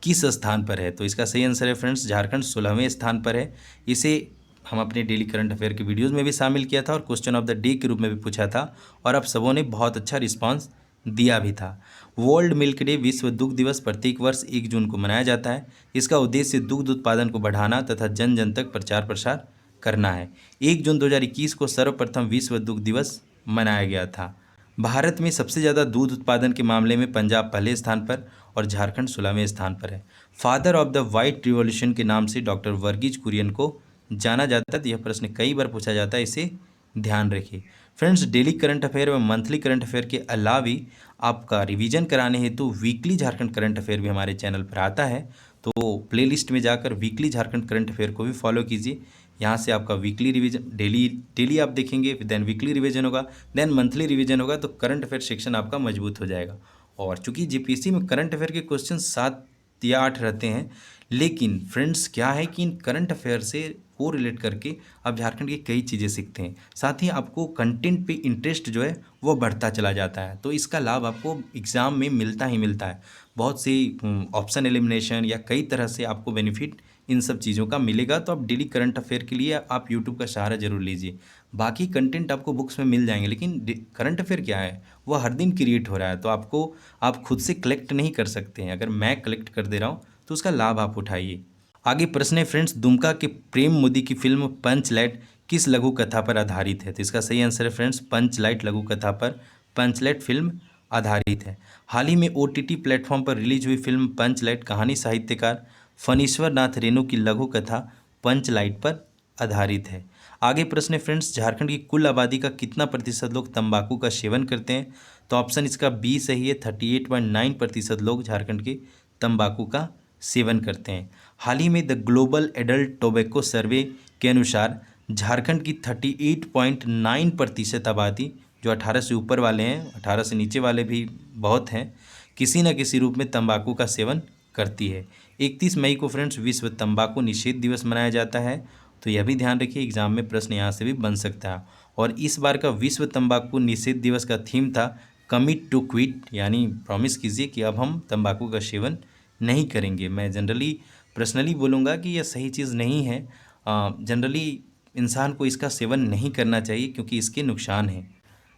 किस स्थान पर है? तो इसका सही आंसर है फ्रेंड्स झारखंड 16वें स्थान पर है। इसे हम अपने डेली करंट अफेयर के वीडियोस में भी शामिल किया था और क्वेश्चन ऑफ द डे के रूप में भी पूछा था और आप सबों ने बहुत अच्छा रिस्पांस दिया भी था। वर्ल्ड मिल्क डे, विश्व दुग्ध दिवस प्रत्येक वर्ष 1 जून को मनाया जाता है। इसका उद्देश्य दुग्ध उत्पादन को बढ़ाना तथा जन जन तक प्रचार प्रसार करना है। 1 जून 2021 को सर्वप्रथम विश्व दुग्ध दिवस मनाया गया था। भारत में सबसे ज़्यादा दूध उत्पादन के मामले में पंजाब पहले स्थान पर और झारखंड 16वें स्थान पर है। Father of the white revolution के नाम से डॉक्टर वर्गीज कुरियन को जाना जाता है। तो यह प्रश्न कई बार पूछा जाता है, इसे ध्यान रखिए। फ्रेंड्स, डेली करंट अफेयर व मंथली करंट अफेयर के अलावा आपका रिवीजन कराने हेतु वीकली झारखंड करंट अफेयर भी हमारे चैनल पर आता है। तो प्लेलिस्ट में जाकर वीकली झारखंड करंट अफेयर को भी फॉलो कीजिए। यहाँ से आपका वीकली रिवीजन डेली आप देखेंगे, देन वीकली रिवीजन होगा, देन मंथली रिवीजन होगा, तो करंट अफेयर सेक्शन आपका मजबूत हो जाएगा। और चूंकि जीपीएससी में करंट अफेयर के क्वेश्चन 7 या 8 रहते हैं, लेकिन फ्रेंड्स क्या है कि इन करंट अफेयर से को रिलेट करके आप झारखंड की कई चीज़ें सीखते हैं, साथ ही आपको कंटेंट पे इंटरेस्ट जो है वो बढ़ता चला जाता है। तो इसका लाभ आपको एग्ज़ाम में मिलता ही मिलता है। बहुत सी ऑप्शन एलिमिनेशन या कई तरह से आपको बेनिफिट इन सब चीज़ों का मिलेगा। तो आप डेली करंट अफेयर के लिए आप यूट्यूब का सहारा जरूर लीजिए। बाकी कंटेंट आपको बुक्स में मिल जाएंगे, लेकिन करंट अफेयर क्या है, वो हर दिन क्रिएट हो रहा है, तो आपको आप खुद से कलेक्ट नहीं कर सकते हैं। अगर मैं कलेक्ट कर दे रहा हूँ तो उसका लाभ आप उठाइए। आगे प्रश्न है फ्रेंड्स, दुमका के प्रेम मोदी की फिल्म पंचलाइट किस लघु कथा पर आधारित है? तो इसका सही आंसर है फ्रेंड्स पंचलाइट लघु कथा पर पंचलाइट फिल्म आधारित है। हाल ही में ओटीटी प्लेटफॉर्म पर रिलीज हुई फिल्म पंचलाइट कहानी साहित्यकार फणीश्वर नाथ रेणु की लघु कथा पंचलाइट पर आधारित है। आगे प्रश्न है फ्रेंड्स, झारखंड की कुल आबादी का कितना प्रतिशत लोग तंबाकू का सेवन करते हैं? तो ऑप्शन इसका बी सही है, 38.9% लोग झारखंड के तंबाकू का सेवन करते हैं। हाल ही में द ग्लोबल एडल्ट टोबैको सर्वे के अनुसार झारखंड की 38.9% आबादी, जो 18 से ऊपर वाले हैं, 18 से नीचे वाले भी बहुत हैं, किसी न किसी रूप में तंबाकू का सेवन करती है। 31 मई को फ्रेंड्स विश्व तंबाकू निषेध दिवस मनाया जाता है। तो यह भी ध्यान रखिए, एग्जाम में प्रश्न यहाँ से भी बन सकता है। और इस बार का विश्व तंबाकू निषेध दिवस का थीम था कमिट टू क्विट, यानी प्रॉमिस कीजिए कि अब हम तंबाकू का सेवन नहीं करेंगे। मैं पर्सनली बोलूँगा कि यह सही चीज़ नहीं है। जनरली इंसान को इसका सेवन नहीं करना चाहिए क्योंकि इसके नुकसान हैं।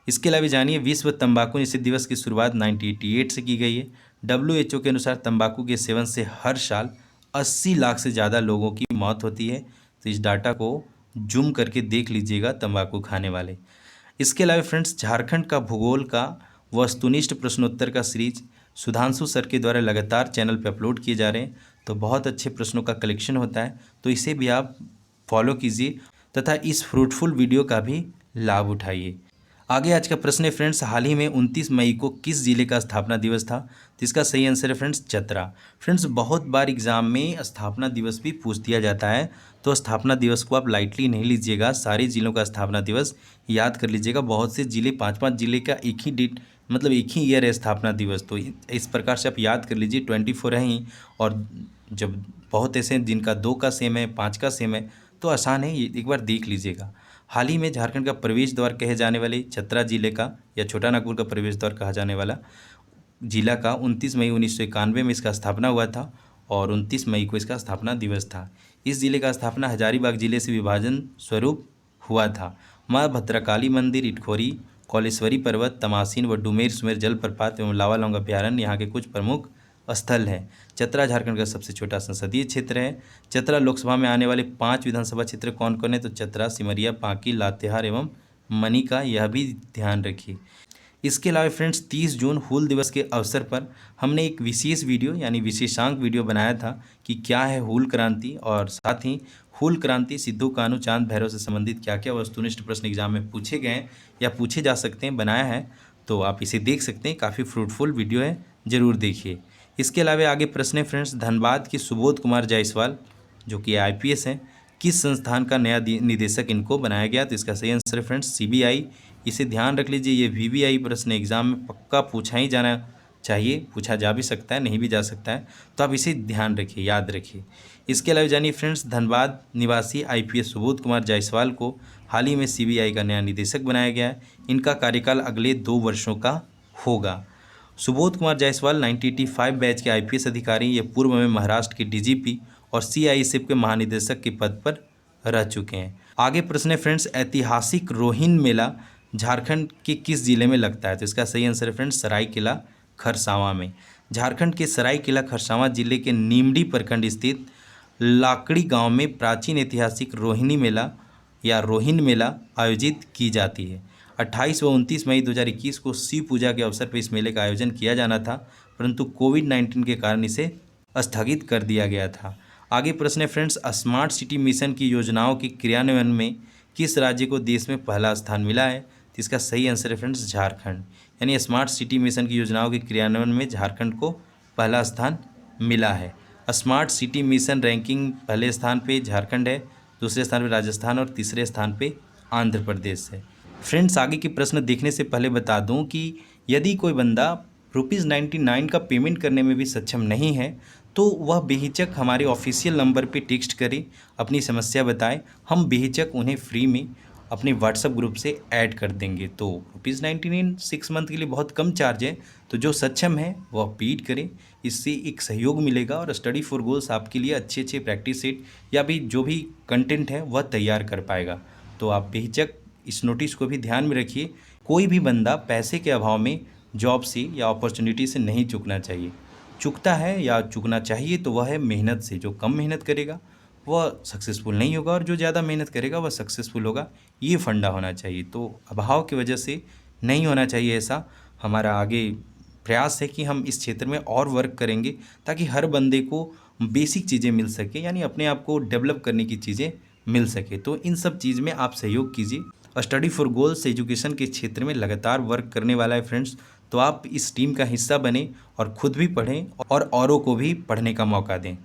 इसके अलावा जानिए, विश्व तंबाकू निषेध दिवस की शुरुआत 1988 से की गई है। WHO के अनुसार तंबाकू के सेवन से हर साल 80 लाख से ज़्यादा लोगों की मौत होती है। तो इस डाटा को जूम करके देख लीजिएगा तंबाकू खाने वाले। इसके अलावा फ्रेंड्स झारखंड का भूगोल का वस्तुनिष्ठ प्रश्नोत्तर का सीरीज सुधांशु सर के द्वारा लगातार चैनल पर अपलोड किए जा रहे हैं, तो बहुत अच्छे प्रश्नों का कलेक्शन होता है, तो इसे भी आप फॉलो कीजिए तथा इस फ्रूटफुल वीडियो का भी लाभ उठाइए। आगे आज का प्रश्न है फ्रेंड्स, हाल ही में 29 मई को किस जिले का स्थापना दिवस था? तो इसका सही आंसर है फ्रेंड्स चतरा। फ्रेंड्स बहुत बार एग्जाम में स्थापना दिवस भी पूछ दिया जाता है, तो स्थापना दिवस को आप लाइटली नहीं लीजिएगा, सारे जिलों का स्थापना दिवस याद कर लीजिएगा। बहुत से जिले 5-5 जिले का एक ही डेट मतलब एक ही ईयर है स्थापना दिवस, तो इस प्रकार से आप याद कर लीजिए। 24 है ही, और जब बहुत ऐसे हैं जिनका 2 का सेम है, 5 का सेम है, तो आसान है, ये एक बार देख लीजिएगा। हाल ही में झारखंड का प्रवेश द्वार कहे जाने वाले चतरा जिले का या छोटा नागपुर का प्रवेश द्वार कहा जाने वाला जिला का 29 मई 1991 में इसका स्थापना हुआ था, और 29 मई को इसका स्थापना दिवस था। इस जिले का स्थापना हजारीबाग जिले से विभाजन स्वरूप हुआ था। माँ भद्रकाली मंदिर, इटखोरी, कौलेश्वरी पर्वत, तमासीन व डुमेर सुमेर जलप्रपात एवं लावालौंग अभ्यारण्य यहाँ के कुछ प्रमुख स्थल है। चतरा झारखंड का सबसे छोटा संसदीय क्षेत्र है। चतरा लोकसभा में आने वाले 5 विधानसभा क्षेत्र कौन कौन है? तो चतरा, सिमरिया, बांकी, लातेहार एवं मनी का यह भी ध्यान रखिए। इसके अलावा फ्रेंड्स 30 जून हूल दिवस के अवसर पर हमने एक विशेष वीडियो यानी विशेषांक वीडियो बनाया था कि क्या है हूल क्रांति, और साथ ही हूल क्रांति, सिद्धू कान्हू, चांद भैरव से संबंधित क्या क्या वस्तुनिष्ठ प्रश्न एग्जाम में पूछे गए हैं या पूछे जा सकते हैं, बनाया है, तो आप इसे देख सकते हैं। काफ़ी फ्रूटफुल वीडियो है, ज़रूर देखिए। इसके अलावा आगे प्रश्न है फ्रेंड्स, धनबाद के सुबोध कुमार जायसवाल जो कि IPS हैं, किस संस्थान का नया निदेशक इनको बनाया गया? तो इसका सही आंसर है फ्रेंड्स CBI। इसे ध्यान रख लीजिए, ये VVI प्रश्न एग्जाम में पक्का पूछा ही जाना चाहिए, पूछा जा भी सकता है, नहीं भी जा सकता है, तो आप इसे ध्यान रखिए, याद रखिए। इसके अलावा जानिए फ्रेंड्स, धनबाद निवासी IPS सुबोध कुमार जायसवाल को हाल ही में CBI का नया निदेशक बनाया गया है। इनका कार्यकाल अगले 2 वर्षों का होगा। सुबोध कुमार जायसवाल 1985 बैच के IPS अधिकारी, ये पूर्व में महाराष्ट्र के DGP और CISF के महानिदेशक के पद पर रह चुके हैं। आगे प्रश्न है फ्रेंड्स, ऐतिहासिक रोहिन मेला झारखंड के किस जिले में लगता है? तो इसका सही आंसर है फ्रेंड्स सरायकेला खरसावां में। झारखंड के सरायकेला खरसावां जिले के नीमडी प्रखंड स्थित लाकड़ी गांव में प्राचीन ऐतिहासिक रोहिणी मेला या रोहिन मेला आयोजित की जाती है। 28 व 29 मई 2021 को शिव पूजा के अवसर पर इस मेले का आयोजन किया जाना था, परंतु कोविड-19 के कारण इसे स्थगित कर दिया गया था। आगे प्रश्न है फ्रेंड्स, स्मार्ट सिटी मिशन की योजनाओं के क्रियान्वयन में किस राज्य को देश में पहला स्थान मिला है? तो इसका सही आंसर है फ्रेंड्स झारखंड। यानी स्मार्ट सिटी मिशन की योजनाओं के क्रियान्वयन में झारखंड को पहला स्थान मिला है। स्मार्ट सिटी मिशन रैंकिंग पहले स्थान पे झारखंड है, दूसरे स्थान पे राजस्थान और तीसरे स्थान पे आंध्र प्रदेश है। फ्रेंड्स आगे के प्रश्न देखने से पहले बता दूं कि यदि कोई बंदा ₹99 का पेमेंट करने में भी सक्षम नहीं है, तो वह बेहिचक हमारे ऑफिशियल नंबर पे टेक्स्ट करे, अपनी समस्या बताए, हम बेहिचक उन्हें फ्री में अपने व्हाट्सएप ग्रुप से ऐड कर देंगे। तो ₹99 6 मंथ के लिए बहुत कम चार्ज है, तो जो सक्षम है वह पेड करें, इससे एक सहयोग मिलेगा और स्टडी फॉर गोल्स आपके लिए अच्छे अच्छे प्रैक्टिस सेट या भी जो भी कंटेंट है वह तैयार कर पाएगा। तो आप बेहिचक इस नोटिस को भी ध्यान में रखिए। कोई भी बंदा पैसे के अभाव में जॉब से या अपॉर्चुनिटी से नहीं चूकना चाहिए। चूकता है या चूकना चाहिए तो वह है मेहनत से। जो कम मेहनत करेगा वह सक्सेसफुल नहीं होगा और जो ज़्यादा मेहनत करेगा वह सक्सेसफुल होगा, ये फंडा होना चाहिए। तो अभाव की वजह से नहीं होना चाहिए ऐसा। हमारा आगे प्रयास है कि हम इस क्षेत्र में और वर्क करेंगे ताकि हर बंदे को बेसिक चीज़ें मिल सके, यानी अपने आप को डेवलप करने की चीज़ें मिल सके। तो इन सब चीज़ में आप सहयोग कीजिए। स्टडी फॉर गोल्स एजुकेशन के क्षेत्र में लगातार वर्क करने वाला है फ्रेंड्स, तो आप इस टीम का हिस्सा बने और खुद भी पढ़ें और औरों को भी पढ़ने का मौका दें।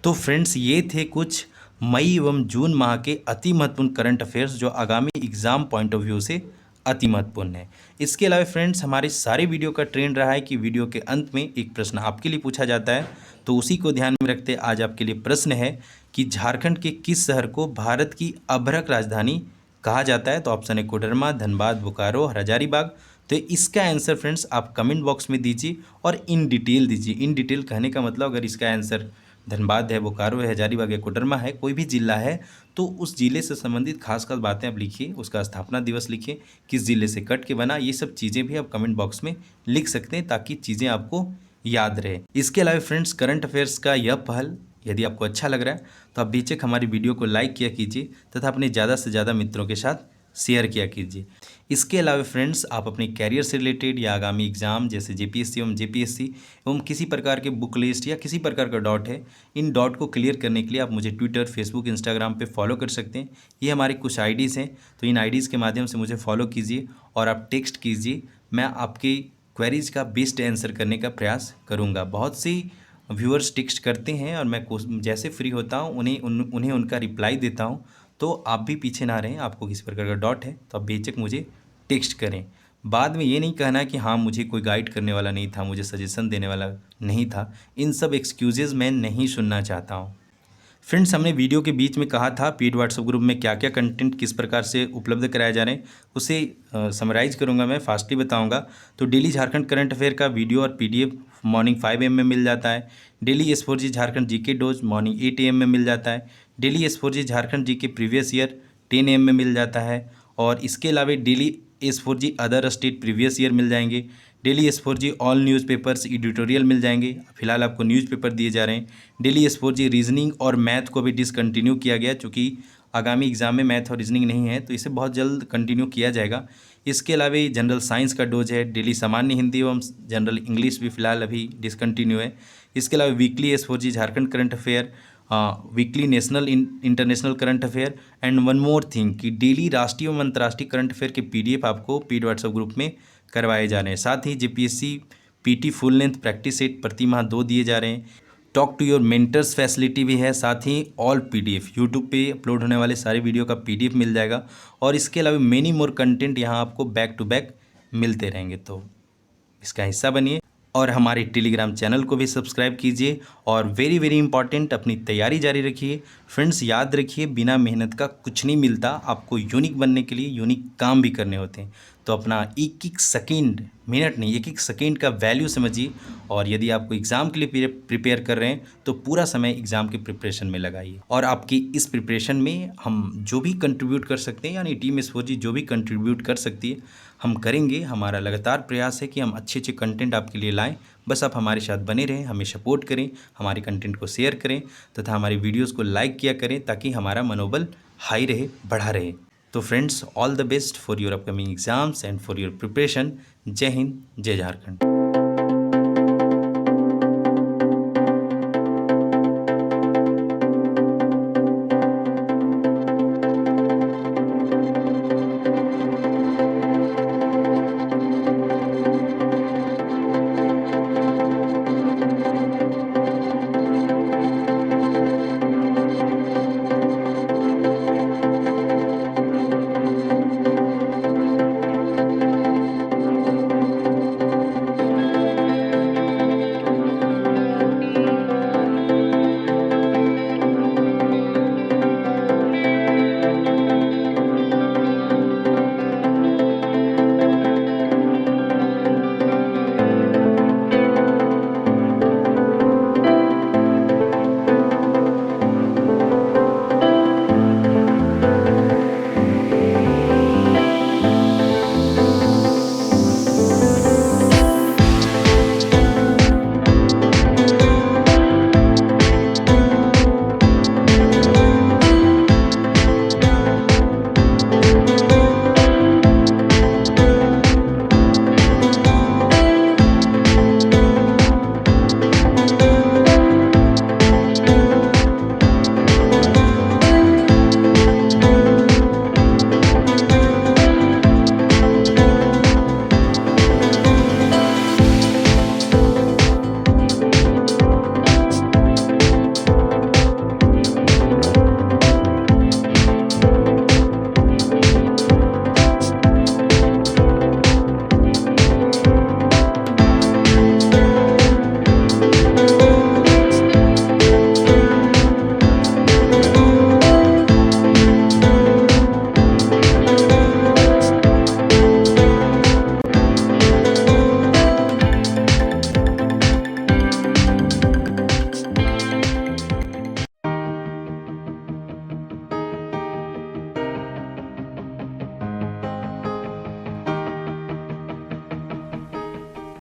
तो फ्रेंड्स ये थे कुछ मई एवं जून माह के अति महत्वपूर्ण करंट अफेयर्स जो आगामी एग्जाम पॉइंट ऑफ व्यू से अति महत्वपूर्ण है। इसके अलावा फ्रेंड्स हमारे सारे वीडियो का ट्रेंड रहा है कि वीडियो के अंत में एक प्रश्न आपके लिए पूछा जाता है, तो उसी को ध्यान में रखते आज आपके लिए प्रश्न है कि झारखंड के किस शहर को भारत की अभ्रक राजधानी कहा जाता है? तो ऑप्शन है कोडरमा, धनबाद, बोकारो, हजारीबाग। तो इसका आंसर फ्रेंड्स आप कमेंट बॉक्स में दीजिए और इन डिटेल दीजिए। इन डिटेल कहने का मतलब अगर इसका आंसर धनबाद है, बोकारो है, हजारीबाग है, कोडरमा है, कोई भी जिला है, तो उस जिले से संबंधित खास खास बातें आप लिखिए, उसका स्थापना दिवस लिखिए, किस जिले से कट के बना, ये सब चीज़ें भी आप कमेंट बॉक्स में लिख सकते हैं ताकि चीज़ें आपको याद रहे। इसके अलावा फ्रेंड्स करंट अफेयर्स का यह पहल यदि आपको अच्छा लग रहा है तो आप बेशक हमारी वीडियो को लाइक किया कीजिए तथा अपने ज़्यादा से ज़्यादा मित्रों के साथ शेयर किया कीजिए। इसके अलावा फ्रेंड्स, आप अपने कैरियर से रिलेटेड या आगामी एग्जाम जैसे जेपीएससी एवं जेपीएससी एवं किसी प्रकार के बुक लिस्ट या किसी प्रकार का डॉट है, इन डॉट को क्लियर करने के लिए आप मुझे ट्विटर, फेसबुक, इंस्टाग्राम पे फॉलो कर सकते हैं। ये हमारी कुछ आईडीज़ हैं, तो इन आईडीज़ के माध्यम से मुझे फॉलो कीजिए और आप टेक्स्ट कीजिए। मैं आपकी क्वेरीज का बेस्ट आंसर करने का प्रयास करूँगा। बहुत सी व्यूअर्स टेक्स्ट करते हैं और मैं जैसे फ्री होता हूँ उन्हें उनका रिप्लाई देता हूँ। तो आप भी पीछे ना रहें, आपको किसी प्रकार का डॉट है तो आप बेशक मुझे टेक्स्ट करें। बाद में ये नहीं कहना कि हाँ मुझे कोई गाइड करने वाला नहीं था, मुझे सजेशन देने वाला नहीं था। इन सब एक्सक्यूज़ेज़ मैं नहीं सुनना चाहता हूँ। फ्रेंड्स, हमने वीडियो के बीच में कहा था पेड व्हाट्सएप ग्रुप में क्या क्या कंटेंट किस प्रकार से उपलब्ध कराए जा रहे हैं, उसे समराइज़ करूंगा, मैं फास्टली बताऊंगा। तो डेली झारखंड करंट अफेयर का वीडियो और पीडीएफ मॉर्निंग 5 AM में मिल जाता है। Daily S4G Jharkhand GK dose morning 8 AM में मिल जाता है। Daily S4G Jharkhand GK previous year 10 AM में मिल जाता है। और इसके अलावा daily S4G other state previous year मिल जाएंगे। Daily S4G all newspapers editorial मिल जाएंगे। फिलहाल आपको न्यूज़पेपर दिए जा रहे हैं। डेली S4G रीजनिंग और मैथ को भी डिसकंटिन्यू किया गया, चूँकि आगामी एग्जाम में मैथ और रीजनिंग नहीं है, तो इसे बहुत जल्द कंटिन्यू किया जाएगा। इसके अलावा जनरल साइंस का डोज है। डेली सामान्य हिंदी एवं जनरल इंग्लिश भी फिलहाल अभी डिसकंटिन्यू है। इसके अलावा weekly S4G Jharkhand current affair, weekly national international current affair and one more thing कि डेली राष्ट्रीय एवं अंतर्राष्ट्रीय करंट अफेयर के पीडीएफ आपको पेड व्हाट्सएप ग्रुप में करवाए जा रहे हैं। साथ ही JPSC PT full length practice set प्रति माह 2 दिए जा रहे हैं। Talk to your mentors facility भी है। साथ ही ऑल पीडीएफ यूट्यूब पे अपलोड होने वाले सारे वीडियो का पीडीएफ मिल जाएगा। और इसके अलावा मेनी मोर कंटेंट यहाँ आपको बैक टू बैक मिलते रहेंगे, तो इसका हिस्सा बनिए और हमारे टेलीग्राम चैनल को भी सब्सक्राइब कीजिए। और वेरी वेरी इंपॉर्टेंट, अपनी तैयारी जारी रखिए। फ्रेंड्स, याद रखिए बिना मेहनत का कुछ नहीं मिलता। आपको यूनिक बनने के लिए यूनिक काम भी करने होते हैं। तो अपना एक एक सेकेंड, मिनट नहीं, एक एक सेकेंड का वैल्यू समझिए। और यदि आपको एग्ज़ाम के लिए प्रिपेयर कर रहे हैं तो पूरा समय एग्ज़ाम के प्रिपरेशन में लगाइए। और आपकी इस प्रिपरेशन में हम जो भी कंट्रीब्यूट कर सकते हैं, यानी टीम S4G जो भी कंट्रीब्यूट कर सकती है हम करेंगे। हमारा लगातार प्रयास है कि हम अच्छे अच्छे कंटेंट आपके लिए लाएं। बस आप हमारे साथ बने रहें, हमें सपोर्ट करें, हमारे कंटेंट को शेयर करें तथा हमारी वीडियोस को लाइक किया करें, ताकि हमारा मनोबल हाई रहे, बढ़ा रहे। तो friends, all the best for your upcoming exams and for your preparation. जय हिंद, जय झारखंड।